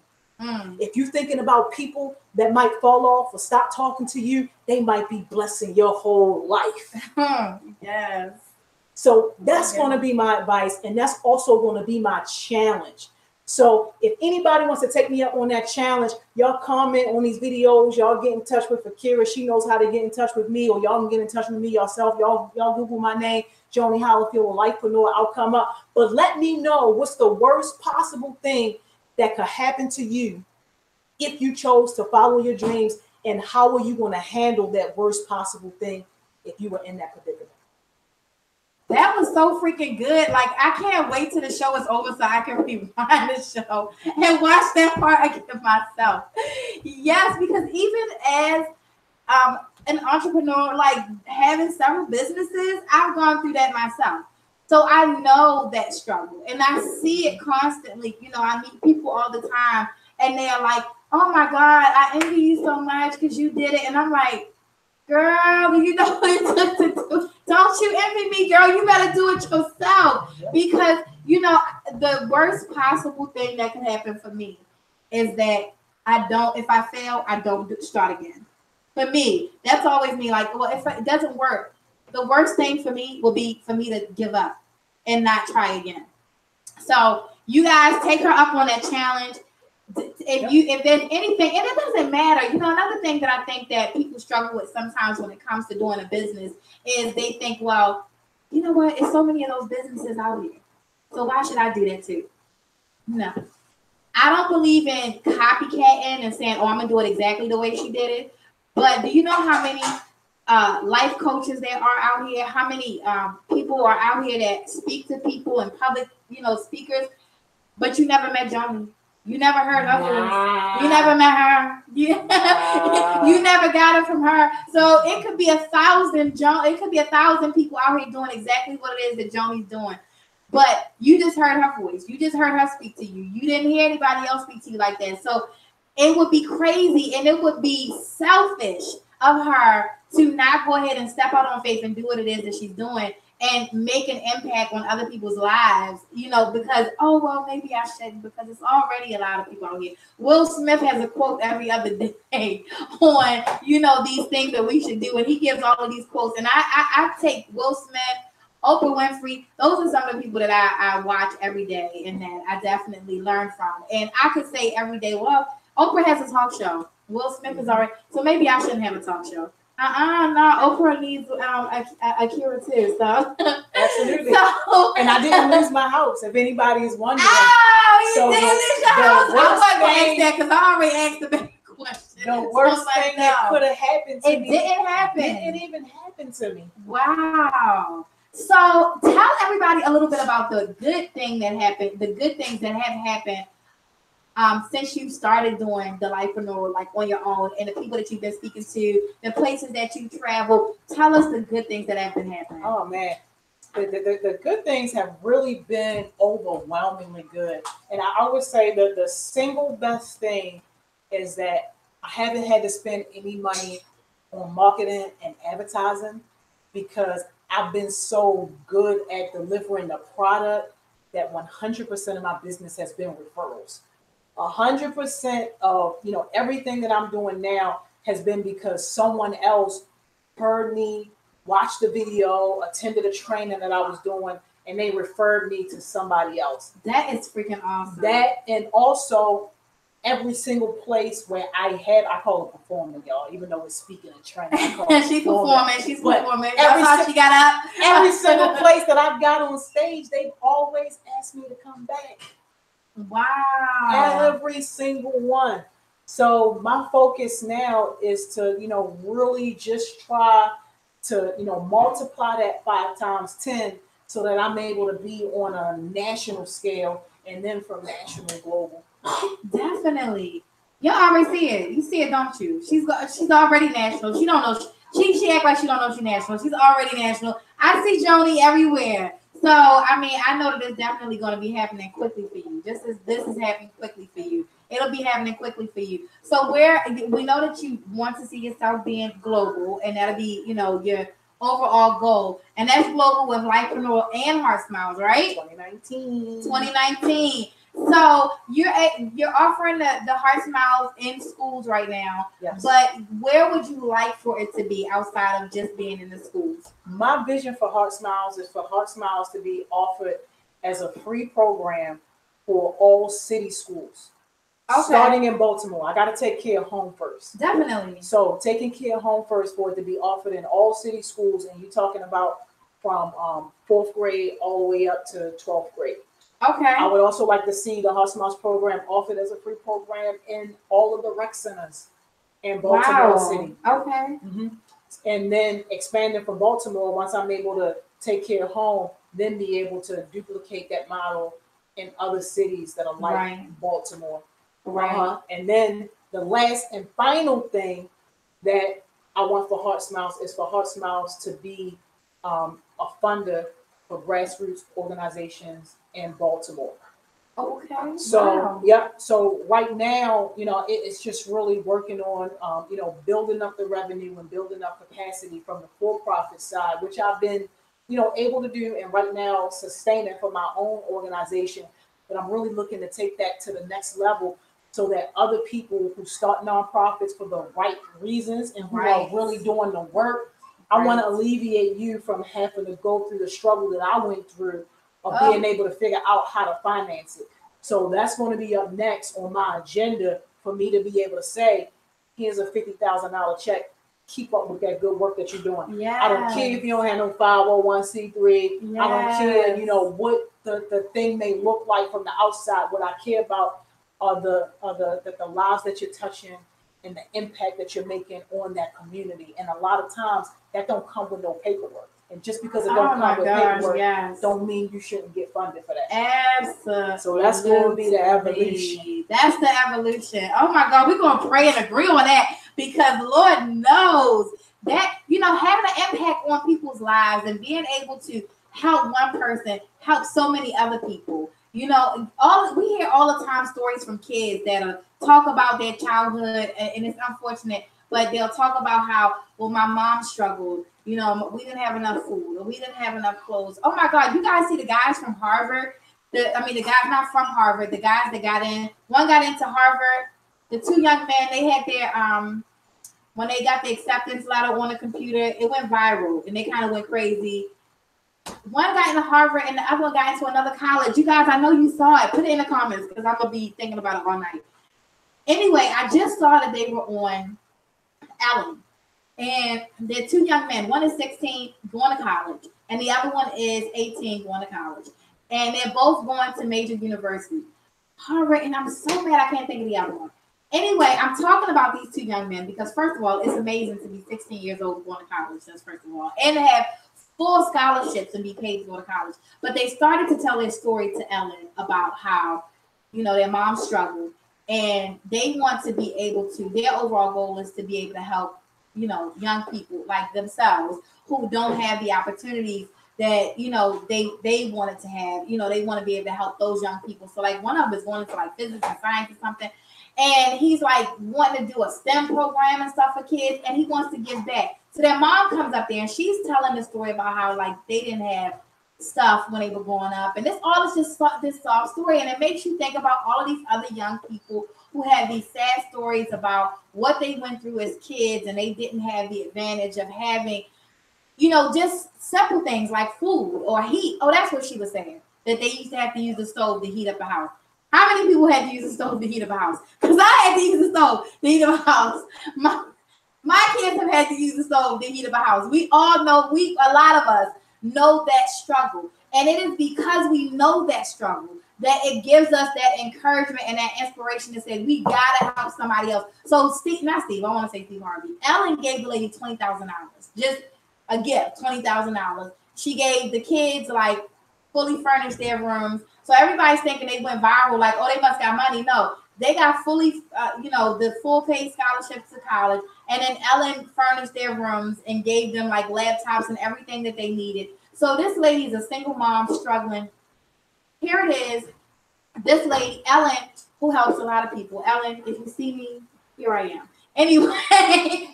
If you're thinking about people that might fall off or stop talking to you, they might be blessing your whole life. Yes. So that's going to be my advice. And that's also going to be my challenge. So if anybody wants to take me up on that challenge, y'all comment on these videos. Y'all get in touch with Aikira. She knows how to get in touch with me, or y'all can get in touch with me yourself. Y'all Google my name, Joni Holifield, or Lifepreneur. I'll come up. But let me know what's the worst possible thing that could happen to you if you chose to follow your dreams, and how are you going to handle that worst possible thing if you were in that predicament? That was so freaking good. Like, I can't wait till the show is over so I can rewind the show and watch that part again myself. Yes, because even as an entrepreneur, like having several businesses, I've gone through that myself. So I know that struggle, and I see it constantly. I meet people all the time, and they're like, oh my God, I envy you so much because you did it. And I'm like, Girl, you know what to do. Don't you envy me, girl. You better do it yourself. Because, you know, the worst possible thing that can happen for me is that if I fail, I don't start again. For me, that's always me. Like, well, if it doesn't work, the worst thing for me will be for me to give up and not try again. So you guys take her up on that challenge. If there's anything, and it doesn't matter, you know, another thing that I think that people struggle with sometimes when it comes to doing a business is they think, well, you know what, it's so many of those businesses out here, so why should I do that too? No, I don't believe in copycatting and saying, oh, I'm gonna do it exactly the way she did it. But do you know how many life coaches there are out here? How many people are out here that speak to people in public, you know, speakers? But you never met Joni. You never heard her voice. You never met her. You never got it from her. So it could be 1,000 It could be 1,000 people out here doing exactly what it is that Joni's doing. But you just heard her voice. You just heard her speak to you. You didn't hear anybody else speak to you like that. So it would be crazy and it would be selfish of her to not go ahead and step out on faith and do what it is that she's doing and make an impact on other people's lives, you know, because, oh, well, maybe I shouldn't, because it's already a lot of people out here. Will Smith has a quote every other day on, you know, these things that we should do. And he gives all of these quotes. And I take Will Smith, Oprah Winfrey. Those are some of the people that I watch every day and that I definitely learn from. And I could say every day, well, Oprah has a talk show. Will Smith is already, so maybe I shouldn't have a talk show. No, Oprah needs Aikira too. So absolutely. So, and I didn't lose my house. If anybody is wondering, you didn't lose your house. I wasn't gonna ask that because I already asked the big question. The worst thing that could have happened to me. It didn't happen. It didn't even happen to me. Wow. So tell everybody a little bit about the good thing that happened. The good things that have happened. Since you started doing the Lifepreneur, like on your own, and the people that you've been speaking to, the places that you travel, tell us the good things that have been happening. Oh man, the good things have really been overwhelmingly good. And I always say that the single best thing is that I haven't had to spend any money on marketing and advertising because I've been so good at delivering the product that 100% of my business has been referrals. 100% of, you know, everything that I'm doing now has been because someone else heard me, watched the video, attended a training that I was doing, and they referred me to somebody else. That is freaking awesome. That, and also every single place where I call it performing, y'all, even though it's speaking and training. She's performing. That's how she got up. Every single place that I've got on stage, they've always asked me to come back. Wow. Every single one. So my focus now is to, you know, really just try to, you know, multiply that 5 times 10 so that I'm able to be on a national scale and then from national global. Definitely. You already see it. You see it, don't you? She's already national. She don't know. She act like she don't know she's national. She's already national. I see Joni everywhere. So, I mean, I know that it's definitely going to be happening quickly for you. Just as this is happening quickly for you. It'll be happening quickly for you. So we know that you want to see yourself being global, and that'll be, you know, your overall goal. And that's global with Lifepreneur and HeartSmiles, right? 2019. So you're offering the HeartSmiles in schools right now. Yes. But where would you like for it to be outside of just being in the schools? My vision for HeartSmiles is for HeartSmiles to be offered as a free program for all city schools. Okay. Starting in Baltimore. I got to take care of home first. Definitely. So taking care of home first for it to be offered in all city schools, and you're talking about from 4th grade all the way up to 12th grade. Okay. I would also like to see the HeartSmiles program offered as a free program in all of the rec centers in Baltimore City. Okay. Mm-hmm. And then expanding from Baltimore, once I'm able to take care of home, then be able to duplicate that model in other cities that are like Baltimore. Right. And then the last and final thing that I want for HeartSmiles is for HeartSmiles to be a funder for grassroots organizations in Baltimore. Okay. So, Wow. yeah. So right now, it's just really working on, building up the revenue and building up capacity from the for-profit side, which I've been, able to do, and right now sustaining for my own organization. But I'm really looking to take that to the next level so that other people who start nonprofits for the right reasons and who are Right. really doing the work, I want to alleviate you from having to go through the struggle that I went through of being able to figure out how to finance it. So that's going to be up next on my agenda for me to be able to say, here's a $50,000 check. Keep up with that good work that you're doing. Yes. I don't care if you don't have no 501c3. Yes. I don't care, what the thing may look like from the outside. What I care about are the lives that you're touching and the impact that you're making on that community. And a lot of times that don't come with no paperwork. And just because it don't come with paperwork, don't mean you shouldn't get funded for that. Absolutely. So that's going to be the evolution. That's the evolution. Oh my God, we're going to pray and agree on that, because Lord knows that, having an impact on people's lives and being able to help one person help so many other people. We hear all the time stories from kids that talk about their childhood, and it's unfortunate, but they'll talk about how, well, my mom struggled. We didn't have enough food, or we didn't have enough clothes. Oh my God, you guys see the guys from Harvard? The guys not from Harvard, the guys that got in. One got into Harvard. The two young men, they had their when they got the acceptance letter on the computer, it went viral and they kind of went crazy. One got into Harvard and the other one got into another college. You guys, I know you saw it. Put it in the comments because I'm gonna be thinking about it all night. Anyway, I just saw that they were on Ellen. And they're two young men. One is 16 going to college, and the other one is 18 going to college. And they're both going to major universities. Harvard, and I'm so mad I can't think of the other one. Anyway, I'm talking about these two young men because, first of all, it's amazing to be 16 years old going to college, that's first of all, and to have full scholarships and be paid to go to college. But they started to tell their story to Ellen about how, their mom struggled, and they want to be able to, their overall goal is to be able to help, young people like themselves who don't have the opportunities that they wanted to have. They want to be able to help those young people. So like one of them is going into like physics and science or something, and he's like wanting to do a STEM program and stuff for kids, and he wants to give back. So their mom comes up there and she's telling the story about how like they didn't have stuff when they were growing up, and this all is just this soft story, and it makes you think about all of these other young people who have these sad stories about what they went through as kids, and they didn't have the advantage of having, just simple things like food or heat. Oh, that's what she was saying, that they used to have to use the stove to heat up a house. How many people had to use the stove to heat up a house? Because I had to use the stove to heat up a house. My kids have had to use the stove to heat up a house. We all know, a lot of us know that struggle. And it is because we know that struggle that it gives us that encouragement and that inspiration to say, we gotta help somebody else. So I want to say Steve Harvey. Ellen gave the lady $20,000, just a gift, $20,000. She gave the kids like fully furnished their rooms. So everybody's thinking they went viral, like, oh, they must got money. No, they got fully, the full paid scholarships to college. And then Ellen furnished their rooms and gave them like laptops and everything that they needed. So this lady is a single mom struggling. Here it is. This lady, Ellen, who helps a lot of people. Ellen, if you see me, here I am. Anyway,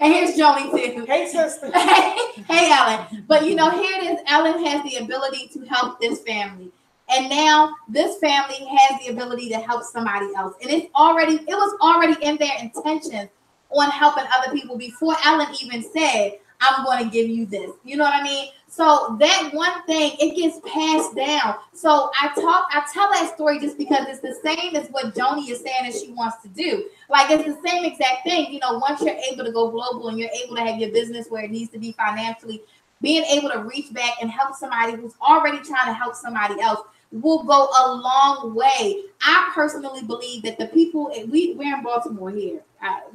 and here's Joni too. Hey, sister. Hey, Ellen. But here it is. Ellen has the ability to help this family. And now this family has the ability to help somebody else. And it was already in their intentions on helping other people before Ellen even said, I'm going to give you this. You know what I mean? So that one thing, it gets passed down. So I tell that story just because it's the same as what Joni is saying that she wants to do. Like it's the same exact thing. Once you're able to go global and you're able to have your business where it needs to be financially, being able to reach back and help somebody who's already trying to help somebody else will go a long way. I personally believe that the people, we're in Baltimore here.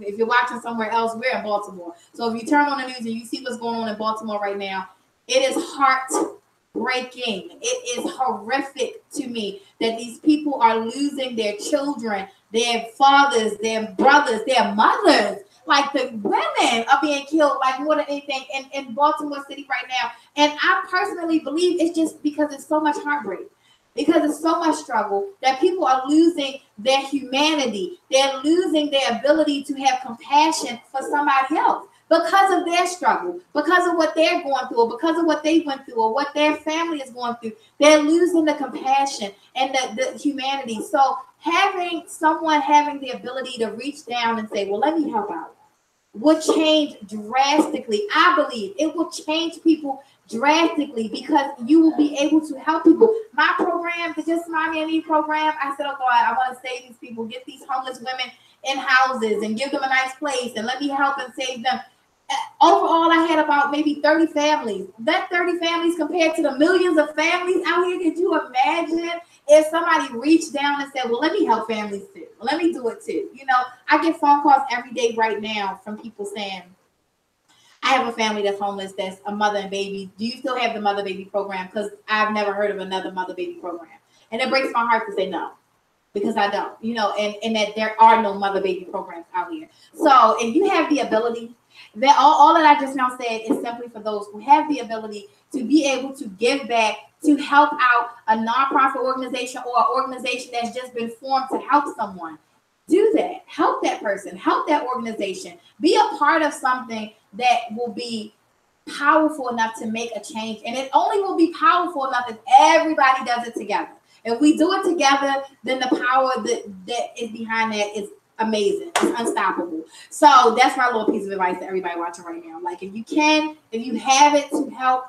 If you're watching somewhere else, we're in Baltimore. So if you turn on the news and you see what's going on in Baltimore right now, it is heartbreaking. It is horrific to me that these people are losing their children, their fathers, their brothers, their mothers. Like the women are being killed like more than anything in Baltimore City right now. And I personally believe it's just because it's so much heartbreak. because it's so much struggle that people are losing their humanity. They're losing their ability to have compassion for somebody else because of their struggle, because of what they're going through, or because of what they went through, or what their family is going through. They're losing the compassion and the humanity. So having someone having the ability to reach down and say, well, let me help out, would change drastically. I believe it will change people drastically because you will be able to help people. My program, the Just Mommy and Me program, I said, oh God, I want to save these people, get these homeless women in houses and give them a nice place and let me help and save them. Overall, I had about maybe 30 families. That 30 families compared to the millions of families out here, could you imagine if somebody reached down and said, well, let me help families too. Well, let me do it too. You know, I get phone calls every day right now from people saying, I have a family that's homeless, that's a mother and baby. Do you still have the mother baby program? Because I've never heard of another mother baby program. And it breaks my heart to say no, because I don't, you know, and that there are no mother baby programs out here. So if you have the ability, that all that I just now said is simply for those who have the ability to be able to give back, to help out a nonprofit organization or an organization that's just been formed to help someone. Do that. Help that person. Help that organization. Be a part of something that will be powerful enough to make a change. And it only will be powerful enough if everybody does it together. If we do it together, then the power that is behind that is amazing. It's unstoppable. So that's my little piece of advice to everybody watching right now. Like, if you can, if you have it to help.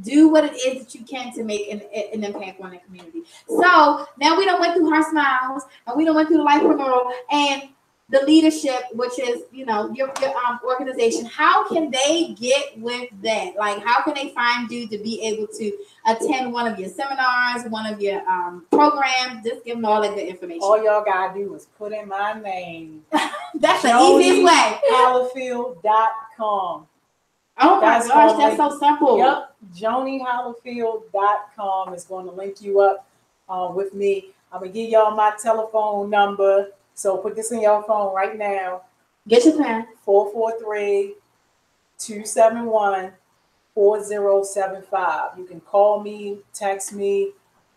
Do what it is that you can to make an impact on the community. So now we done went through HeartSmiles and we done went through the Lifepreneur and the leadership, which is, you know, your organization. How can they get with that? Like, how can they find you to be able to attend one of your seminars, one of your programs? Just give them all of the information. All y'all gotta do is put in my name. That's the easiest way. Holifield.com. Oh my gosh, that's so simple. Yep, JoniHolifield.com is going to link you up with me. I'm going to give y'all my telephone number. So put this in your phone right now. Get your pen. 443-271-4075. You can call me, text me,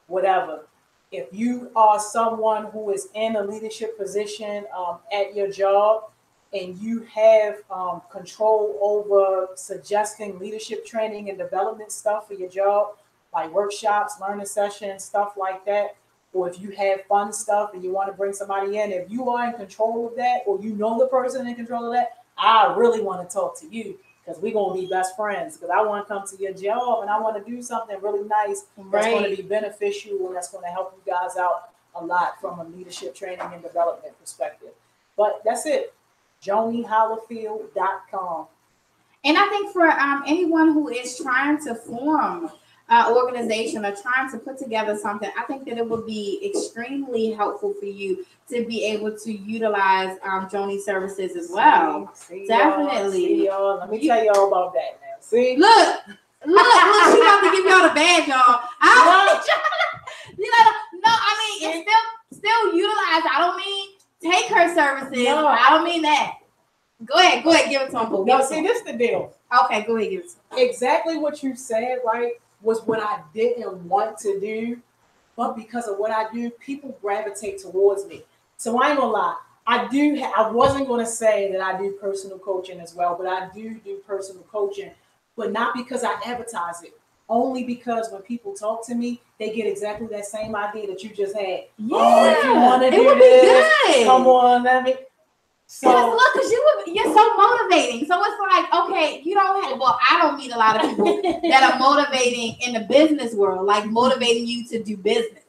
whatever. If you are someone who is in a leadership position at your job, and you have control over suggesting leadership training and development stuff for your job, like workshops, learning sessions, stuff like that, or if you have fun stuff and you want to bring somebody in, if you are in control of that, or you know the person in control of that, I really want to talk to you, because we're going to be best friends, because I want to come to your job and I want to do something really nice that's going to be beneficial and that's going to help you guys out a lot from a leadership training and development perspective. But that's it. JoniHolifield.com. And I think for anyone who is trying to form an organization or trying to put together something, I think that it would be extremely helpful for you to be able to utilize Joni's services as well. Definitely. Y'all. Let me tell y'all about that now. See? Look, she about to give y'all the bad, y'all. I mean, it's still utilize. I don't mean take her services. No, I don't mean that. Go ahead, give it to him. No, see, this is the deal. Okay, go ahead, give it to him. Exactly what you said, right, was what I didn't want to do, but because of what I do, people gravitate towards me. So I ain't gonna lie. I wasn't gonna say that I do personal coaching as well, but I do personal coaching, but not because I advertise it. Only because when people talk to me, they get exactly that same idea that you just had. Yeah, oh, if you want to do this, come on, let me. So look, because you're so motivating. So it's like, okay, you don't have. Well, I don't meet a lot of people that are motivating in the business world, like motivating you to do business.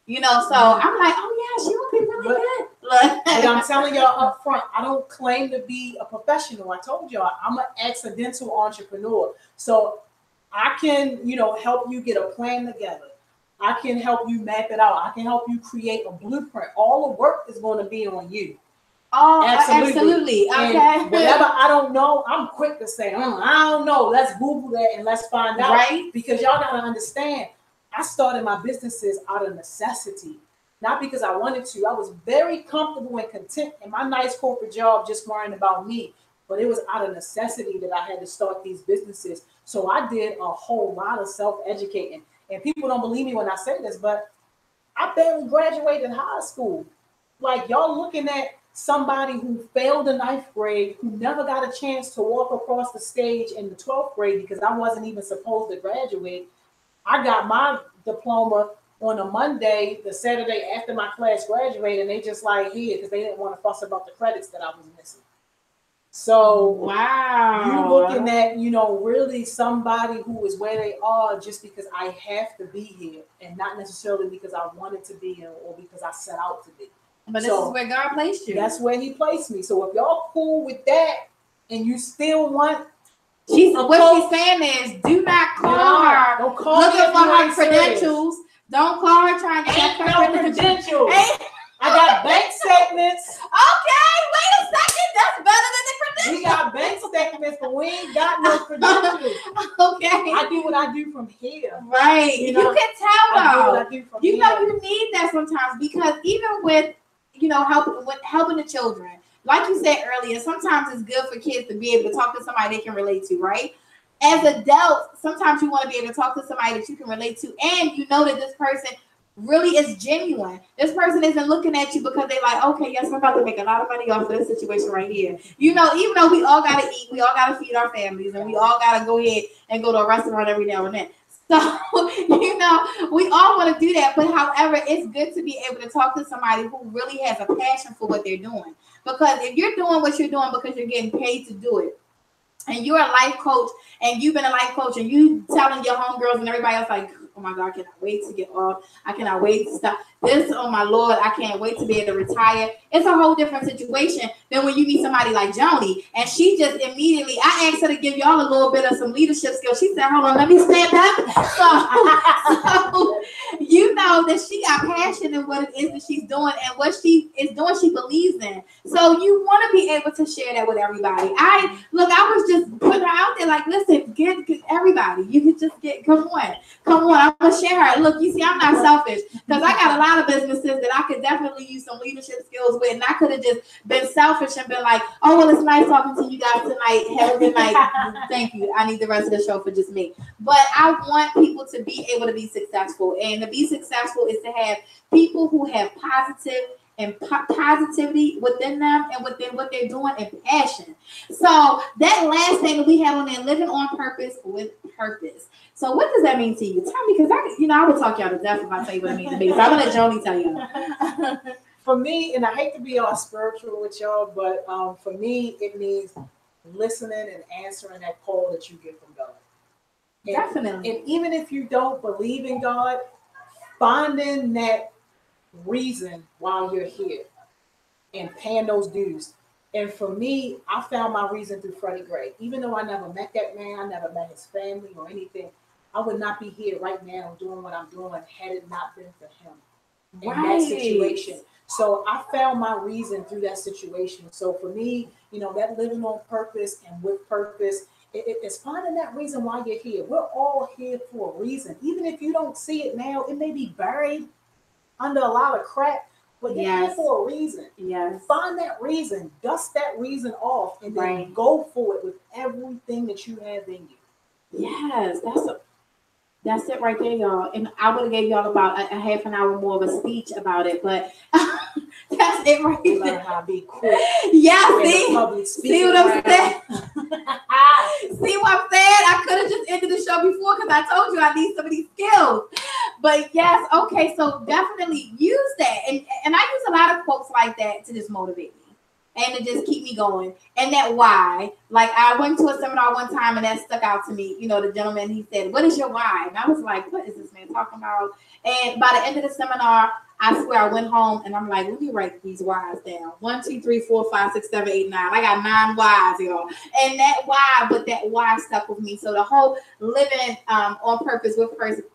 You know, so I'm like, oh yeah, she would be really good. But I'm telling y'all up front, I don't claim to be a professional. I told y'all I'm an accidental entrepreneur. So I can, help you get a plan together. I can help you map it out. I can help you create a blueprint. All the work is going to be on you. Oh, absolutely. Okay. And whatever I don't know, I'm quick to say, I don't know. Let's Google that and let's find out. Right. Because y'all got to understand, I started my businesses out of necessity, not because I wanted to. I was very comfortable and content in my nice corporate job, just worrying about me. But it was out of necessity that I had to start these businesses. So I did a whole lot of self-educating. And people don't believe me when I say this, but I barely graduated high school. Like, y'all looking at somebody who failed the 9th grade, who never got a chance to walk across the stage in the 12th grade because I wasn't even supposed to graduate. I got my diploma on a Monday, the Saturday after my class graduated, and they just like here because they didn't want to fuss about the credits that I was missing. So wow, you're looking at, really somebody who is where they are just because I have to be here and not necessarily because I wanted to be here or because I set out to be. But this is where God placed you. That's where he placed me. So if y'all cool with that and you still want what she's saying is, do not call her don't call looking me for her credentials. Serious. Don't call her trying to check her credentials. I got bank statements. Okay, wait a second. That's better than the credentials. We got bank statements, but we ain't got no credentials. Okay. I do what I do from here. Right. You can tell though. I do what I do from here. You need that sometimes because even with helping the children. Like you said earlier, sometimes it's good for kids to be able to talk to somebody they can relate to, right? As adults, sometimes you want to be able to talk to somebody that you can relate to, and you know that this person really is genuine. This person isn't looking at you because they're like, okay, yes, I'm about to make a lot of money off of this situation right here. Even though we all got to eat, we all got to feed our families, and we all got to go ahead and go to a restaurant every now and then. So, we all want to do that. But however, it's good to be able to talk to somebody who really has a passion for what they're doing. Because if you're doing what you're doing because you're getting paid to do it, and you're a life coach, and you've been a life coach, and you telling your homegirls and everybody else like, oh my God, I cannot wait to get off. I cannot wait to stop this. Oh my Lord, I can't wait to be able to retire. It's a whole different situation than when you meet somebody like Joni, and she just immediately, I asked her to give y'all a little bit of some leadership skills. She said, hold on, let me stand up. So you know that she got passion in what it is that she's doing, and what she is doing, she believes in. So you want to be able to share that with everybody. I was just putting her out there like, listen, get everybody. You can just come on. I'm gonna share her. Look, you see, I'm not selfish because I got a lot of businesses that I could definitely use some leadership skills with, and I could have just been selfish and been like, oh well, it's nice talking to you guys tonight. Have a good night. Thank you. I need the rest of the show for just me. But I want people to be able to be successful, and to be successful is to have people who have positivity within them and within what they're doing and passion. So that last thing that we have on there, living on purpose with purpose. So what does that mean to you? Tell me, because I would talk y'all to death if I tell you what it means to me. So I'm gonna let Joni tell you. For me, and I hate to be all spiritual with y'all, but for me, it means listening and answering that call that you get from God. Definitely. And even if you don't believe in God, finding that reason while you're here and paying those dues. And for me, I found my reason through Freddie Gray. Even though I never met that man, I never met his family or anything, I would not be here right now doing what I'm doing had it not been for him in that situation. So I found my reason through that situation. So for me, that living on purpose and with purpose, it's finding that reason why you're here. We're all here for a reason. Even if you don't see it now, it may be buried under a lot of crap, but you're here for a reason. Yes. Find that reason, dust that reason off, and then go for it with everything that you have in you. Yes, that's it right there, y'all. And I would have gave y'all about a half an hour more of a speech about it, but that's it right there. Learn how to be quick. Yeah, see what I'm saying? See what I'm saying? I could have just ended the show before because I told you I need some of these skills. But yes, okay, so definitely use that. And I use a lot of quotes like that to just motivate me and to just keep me going. And that why, like I went to a seminar one time and that stuck out to me. The gentleman, he said, what is your why? And I was like, what is this man talking about? And by the end of the seminar, I swear I went home and I'm like, let me write these whys down. 1, 2, 3, 4, 5, 6, 7, 8, 9. I got 9 whys, y'all. And that why stuck with me. So the whole living on purpose with purpose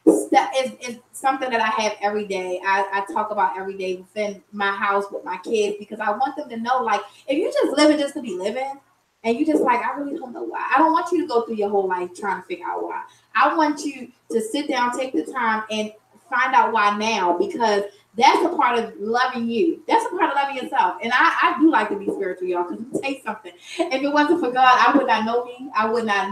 is something that I have every day. I talk about every day within my house with my kids because I want them to know, like, if you're just living just to be living and you just like, I really don't know why. I don't want you to go through your whole life trying to figure out why. I want you to sit down, take the time and find out why now, because That's a part of loving you. That's a part of loving yourself. And I do like to be spiritual, y'all, because let me tell you something. If it wasn't for God, I would not know me. I would not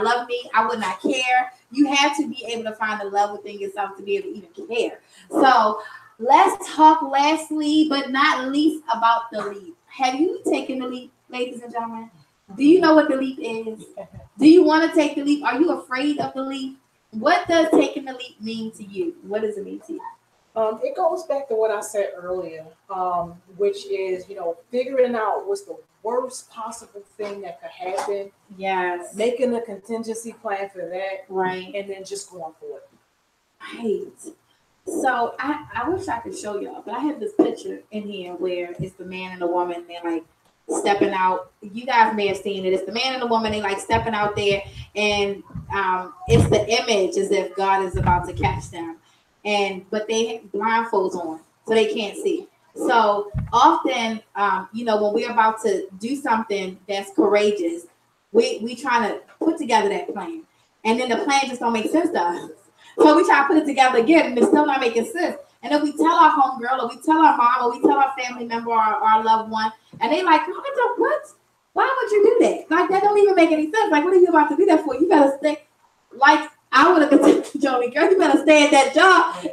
love me. I would not care. You have to be able to find the love within yourself to be able to even care. So let's talk lastly, but not least, about the leap. Have you taken the leap, ladies and gentlemen? Do you know what the leap is? Do you want to take the leap? Are you afraid of the leap? What does taking the leap mean to you? What does it mean to you? It goes back to what I said earlier, which is, figuring out what's the worst possible thing that could happen. Yes. Making a contingency plan for that. Right. And then just going for it. Right. So I wish I could show y'all, but I have this picture in here where it's the man and the woman. They're like stepping out. You guys may have seen it. It's the man and the woman. They like stepping out there, and it's the image as if God is about to catch them. But they have blindfolds on, so they can't see. So often, when we're about to do something that's courageous, we trying to put together that plan, and then the plan just don't make sense to us. So we try to put it together again, and it's still not making sense. And then we tell our homegirl, or we tell our mom, or we tell our family member, or our loved one, and they like, what? Why would you do that? Like, that don't even make any sense. Like, what are you about to do that for? You better stay. Like, I would have continued, Joni, girl, you better stay at that job. And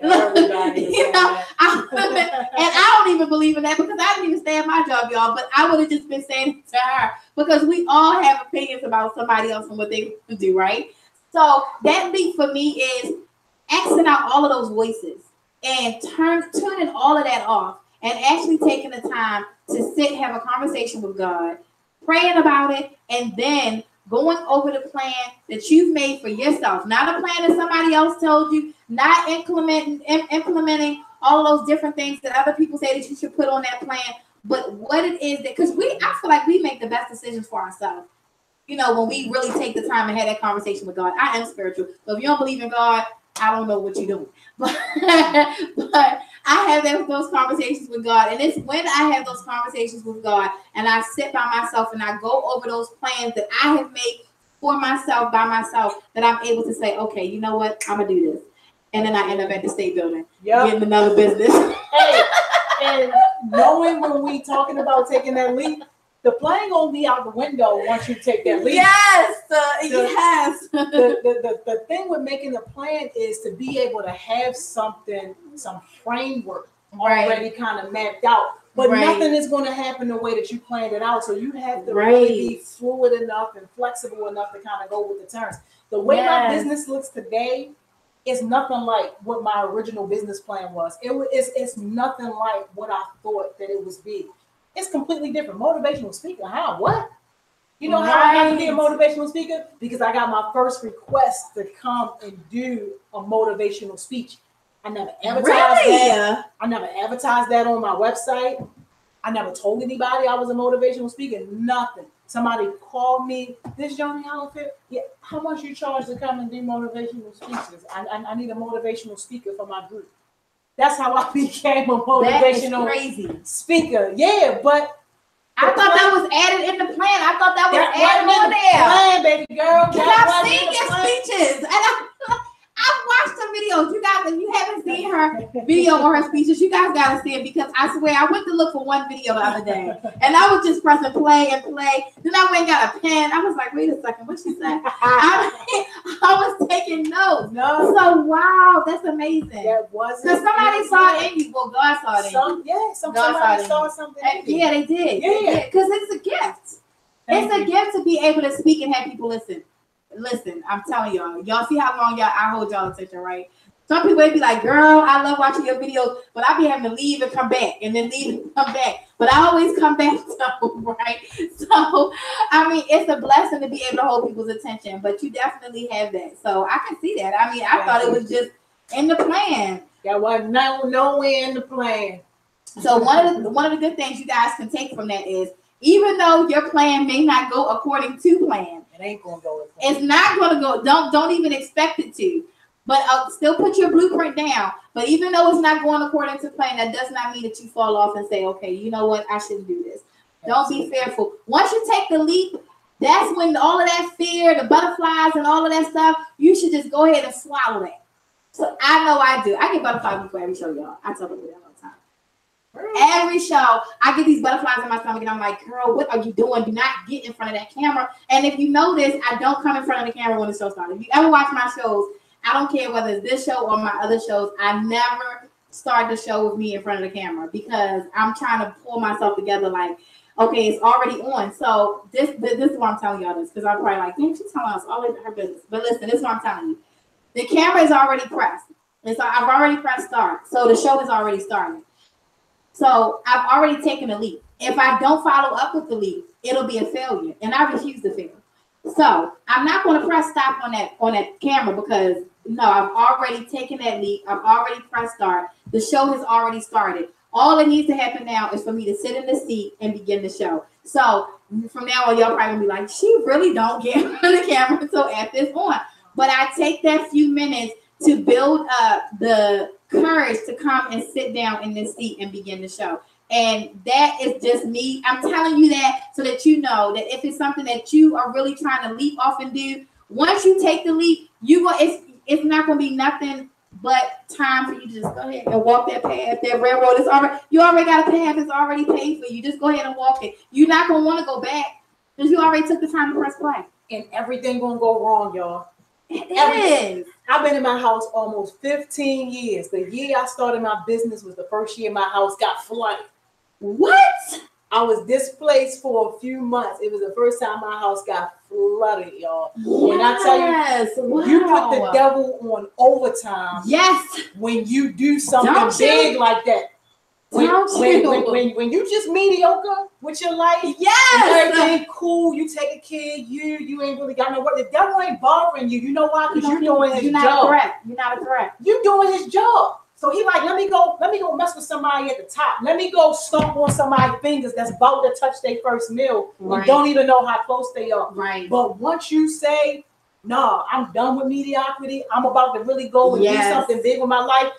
I don't even believe in that because I didn't even stay at my job, y'all. But I would have just been saying it to her because we all have opinions about somebody else and what they do, right? So that leap for me is Xing out all of those voices and turning all of that off and actually taking the time to sit, have a conversation with God, praying about it, and then going over the plan that you've made for yourself, not a plan that somebody else told you, not implementing all of those different things that other people say that you should put on that plan, but what it is that, because I feel like we make the best decisions for ourselves. When we really take the time and have that conversation with God. I am spiritual, so if you don't believe in God, I don't know what you're doing. But I have those conversations with God. And it's when I have those conversations with God and I sit by myself and I go over those plans that I have made for myself, by myself, that I'm able to say, okay, you know what? I'm going to do this. And then I end up at the state building, getting another business. Hey, and knowing when we talking about taking that leap, the plane gonna be out the window once you take that leap. Yes, yes. The thing with making a plan is to be able to have some framework already kind of mapped out. But nothing is going to happen the way that you planned it out. So you have to really be fluid enough and flexible enough to kind of go with the terms. The way my business looks today is nothing like what my original business plan was. It's nothing like what I thought that it was be. It's completely different. Motivational speaker. How? What? You know how I got to be a motivational speaker? Because I got my first request to come and do a motivational speech. I never advertised that. I never advertised that on my website. I never told anybody I was a motivational speaker. Nothing. Somebody called me. This Joni Holifield. Yeah. How much you charge to come and do motivational speeches? I need a motivational speaker for my group. That's how I became a motivational speaker. Yeah, but I thought that was added in the plan. I thought that was added on there. Plan, baby girl. Because I've seen your speeches, and I've watched the videos. You guys, if you haven't seen her video or her speeches, you guys gotta see it because I swear I went to look for one video the other day, and I was just pressing play and play. Then I went and got a pen. I was like, wait a second, what she said? I was taking notes. No. So wow, that's amazing. That wasn't. Because somebody saw it in you. Well, God saw it in you. Yeah, somebody saw something in you. Yeah, they did. Yeah, because it's a gift. It's a gift to be able to speak and have people listen. Listen, I'm telling y'all see how long I hold y'all attention, right? Some people, they be like, girl, I love watching your videos, but I be having to leave and come back and then leave and come back. But I always come back, right? So, I mean, it's a blessing to be able to hold people's attention, but you definitely have that. So I can see that. I mean, I thought it was just in the plan. There was nowhere in the plan. So one of the good things you guys can take from that is, even though your plan may not go according to plan, it ain't gonna go. It's not gonna go. Don't even expect it to. But still put your blueprint down. But even though it's not going according to plan, that does not mean that you fall off and say, okay, you know what, I shouldn't do this. Don't be fearful. Once you take the leap, that's when all of that fear, the butterflies, and all of that stuff, you should just go ahead and swallow that. So I know I do. I get butterflies before every show, y'all. I tell people that all the time. Every show, I get these butterflies in my stomach, and I'm like, girl, what are you doing? Do not get in front of that camera. And if you notice, I don't come in front of the camera when the show starts. If you ever watch my shows, I don't care whether it's this show or my other shows, I never start the show with me in front of the camera because I'm trying to pull myself together like, okay, it's already on. So this is why I'm telling y'all this, because I'm probably like, damn, she's telling us all of her business. But listen, this is what I'm telling you. The camera is already pressed. And so I've already pressed start. So the show is already started. So I've already taken a leap. If I don't follow up with the leap, it'll be a failure. And I refuse to fail. So I'm not going to press stop on that camera because no, I've already taken that leap. I've already pressed start. The show has already started. All that needs to happen now is for me to sit in the seat and begin the show. So from now on, y'all probably gonna be like, she really don't get on the camera until after it's on. But I take that few minutes to build up the courage to come and sit down in this seat and begin the show. And that is just me. I'm telling you that so that you know that if it's something that you are really trying to leap off and do, once you take the leap, it's not going to be nothing but time for you to just go ahead and walk that path. That railroad is you already got a path. It's already paid for you. Just go ahead and walk it. You're not going to want to go back because you already took the time to press play. And everything going to go wrong, y'all. It is. I've been in my house almost 15 years. The year I started my business was the first year my house got flooded. What? I was displaced for a few months. It was the first time my house got flooded, y'all. Yes. When I tell you, wow. you put the devil on overtime. Yes. When you do something big like that. When you just mediocre with your life, yes, and everything cool, you take a kid, you ain't really got no work. The devil ain't bothering you. You know why? Because you're doing his job. You're not a threat. You're doing his job. So he like, let me go mess with somebody at the top. Let me go stomp on somebody's fingers that's about to touch their first meal and don't even know how close they are. Right. But once you say, nah, I'm done with mediocrity, I'm about to really go and do something big with my life.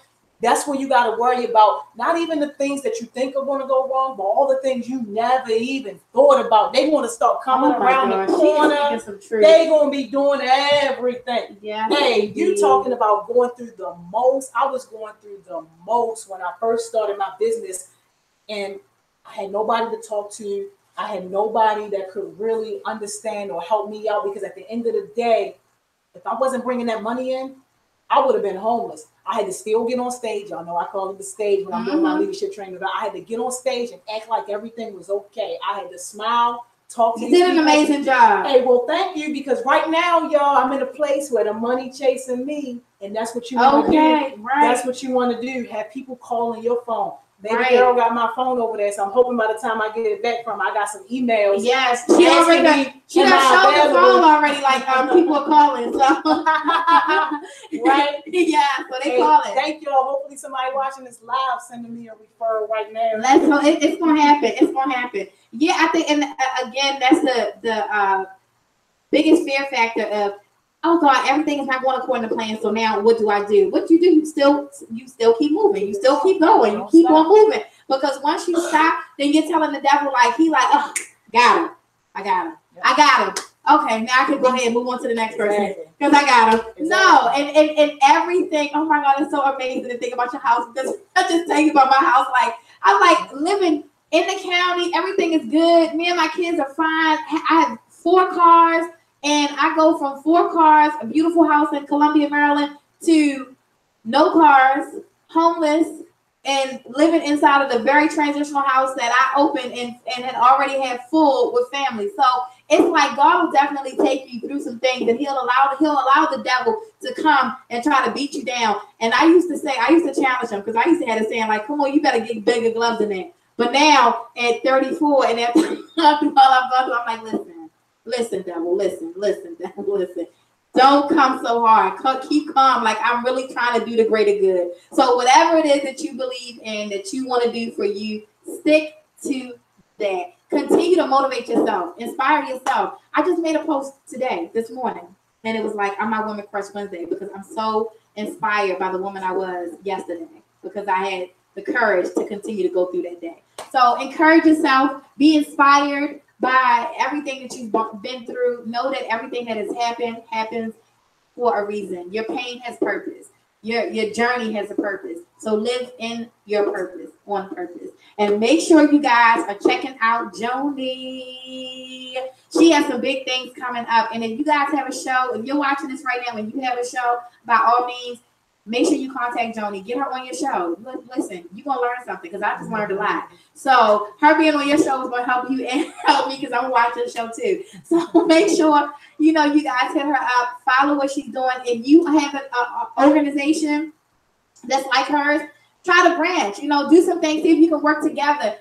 That's when you got to worry about not even the things that you think are going to go wrong, but all the things you never even thought about. They want to start coming around the corner. They going to be doing everything. Yeah. Hey, you talking about going through the most. I was going through the most when I first started my business, and I had nobody to talk to. I had nobody that could really understand or help me out, because at the end of the day, if I wasn't bringing that money in, I would have been homeless. I had to still get on stage. Y'all know I call it the stage when I'm doing my leadership training. I had to get on stage and act like everything was okay. I had to smile, talk to you. You did an amazing job. Hey, well, thank you, because right now, y'all, I'm in a place where the money chasing me, and that's what you want to do. Right. That's what you want to do. Have people calling your phone. Baby girl got my phone over there, so I'm hoping by the time I get it back from her, I got some emails. Yes, she done showed the phone already. Like people are calling, so right? Yeah, so they calling. Thank y'all. Hopefully, somebody watching this live sending me a referral right now. Let's hope it's gonna happen. It's gonna happen. Yeah, I think, and again, that's the biggest fear factor of, oh God, everything is not going according to plan. So now what do? What do? You still keep moving. You still keep going. You keep on moving. Because once you stop, then you're telling the devil oh, got him. I got him. Okay, now I can go ahead and move on to the next person because I got him. Exactly. No, and everything. Oh my God, it's so amazing to think about your house. Because I just tell you about my house. Like, I'm like living in the county. Everything is good. Me and my kids are fine. I have 4 cars. And I go from 4 cars, a beautiful house in Columbia, Maryland, to no cars, homeless, and living inside of the very transitional house that I opened and had already had full with family. So it's like God will definitely take you through some things, and he'll allow the devil to come and try to beat you down. And I used to challenge him, because I used to have a saying like, come on, you better get bigger gloves than that. But now at 34 and after all I've gone through, I'm like, listen, devil, listen. Don't come so hard. Keep calm. Like, I'm really trying to do the greater good. So whatever it is that you believe in, that you want to do for you, stick to that. Continue to motivate yourself. Inspire yourself. I just made a post this morning, and it was like, I'm my Woman Crush Wednesday, because I'm so inspired by the woman I was yesterday, because I had the courage to continue to go through that day. So encourage yourself. Be inspired by everything that you've been through. Know that everything that has happened happens for a reason. Your pain has purpose. Your journey has a purpose. So live in your purpose, on purpose. And make sure you guys are checking out Joni. She has some big things coming up. And if you guys have a show, if you're watching this right now and you have a show, by all means, make sure you contact Joni. Get her on your show. Listen, you're going to learn something because I just learned a lot. So her being on your show is going to help you and help me because I'm watching the show too. So make sure, you guys hit her up. Follow what she's doing. If you have an organization that's like hers, try to branch. Do some things. See if you can work together.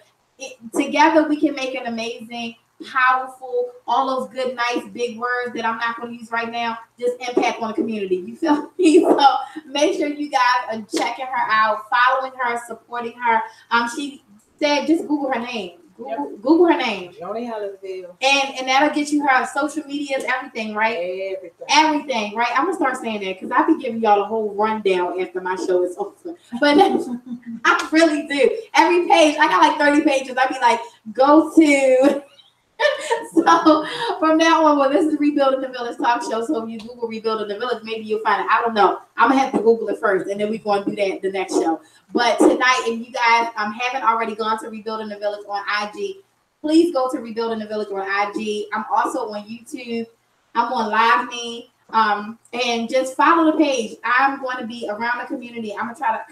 Together we can make an amazing, powerful, all those good, nice, big words that I'm not going to use right now, just impact on the community. You feel me? So make sure you guys are checking her out, following her, supporting her. She said just Google her name. Google her name. Joni Holifield. And that'll get you her social medias, everything, right? Everything, right? I'm gonna start saying that because I be giving y'all a whole rundown after my show is over. But I really do. Every page, I got like 30 pages. I be like, go to. So from now on, this is Rebuilding the Village Talk Show. So if you Google Rebuilding the Village, maybe you'll find it. I don't know. I'm gonna have to Google it first, and then we're going to do that the next show. But tonight, if you guys haven't already gone to Rebuilding the Village on IG, please go to Rebuilding the Village on IG. I'm also on YouTube. I'm on Live Me. And just follow the page. I'm going to be around the community. I'm gonna try to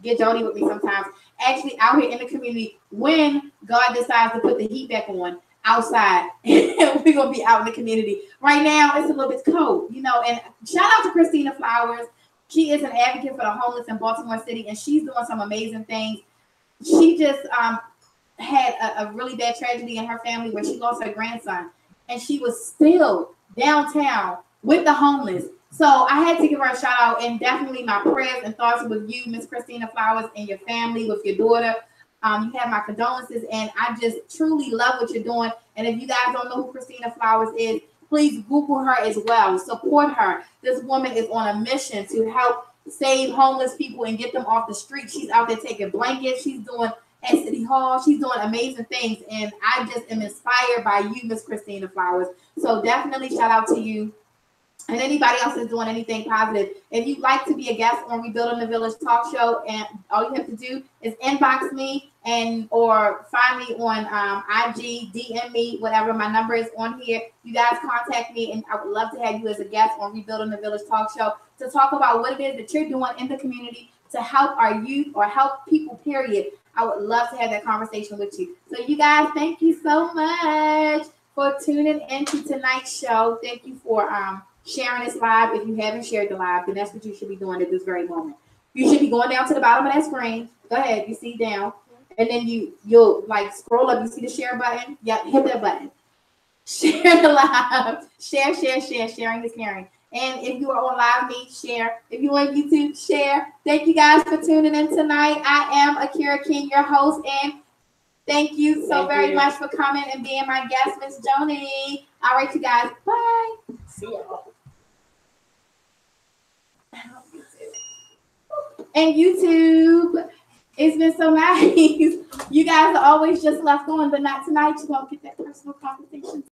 get Joni with me sometimes. Actually, out here in the community when God decides to put the heat back on. Outside, we're gonna be out in the community. Right now, it's a little bit cold, And shout out to Christina Flowers. She is an advocate for the homeless in Baltimore City, and she's doing some amazing things. She just had a really bad tragedy in her family where she lost her grandson, and she was still downtown with the homeless. So I had to give her a shout out, and definitely my prayers and thoughts with you, Miss Christina Flowers, and your family, with your daughter. You have my condolences, and I just truly love what you're doing. And if you guys don't know who Christina Flowers is, please Google her as well. Support her. This woman is on a mission to help save homeless people and get them off the street. She's out there taking blankets. She's doing at City Hall. She's doing amazing things, and I just am inspired by you, Miss Christina Flowers. So definitely shout out to you. And anybody else is doing anything positive. If you'd like to be a guest on Rebuilding the Village Talk Show, and all you have to do is inbox me or find me on IG, DM me, whatever. My number is on here. You guys contact me, and I would love to have you as a guest on Rebuilding the Village Talk Show to talk about what it is that you're doing in the community to help our youth or help people, period. I would love to have that conversation with you. So you guys, thank you so much for tuning into tonight's show. Thank you for sharing this live. If you haven't shared the live, then that's what you should be doing at this very moment. You should be going down to the bottom of that screen. Go ahead, you see down, and then you'll like scroll up. You see the share button? Yep, hit that button. Share the live. Share. Sharing is caring. And if you are on Live Me, share. If you're on YouTube, share. Thank you guys for tuning in tonight. I am Aikira King, your host, and thank you so very much for coming and being my guest, Miss Joni. All right, you guys. Bye. See y'all. And YouTube, it's been so nice. You guys are always just left on, but not tonight. You're going to get that personal conversation.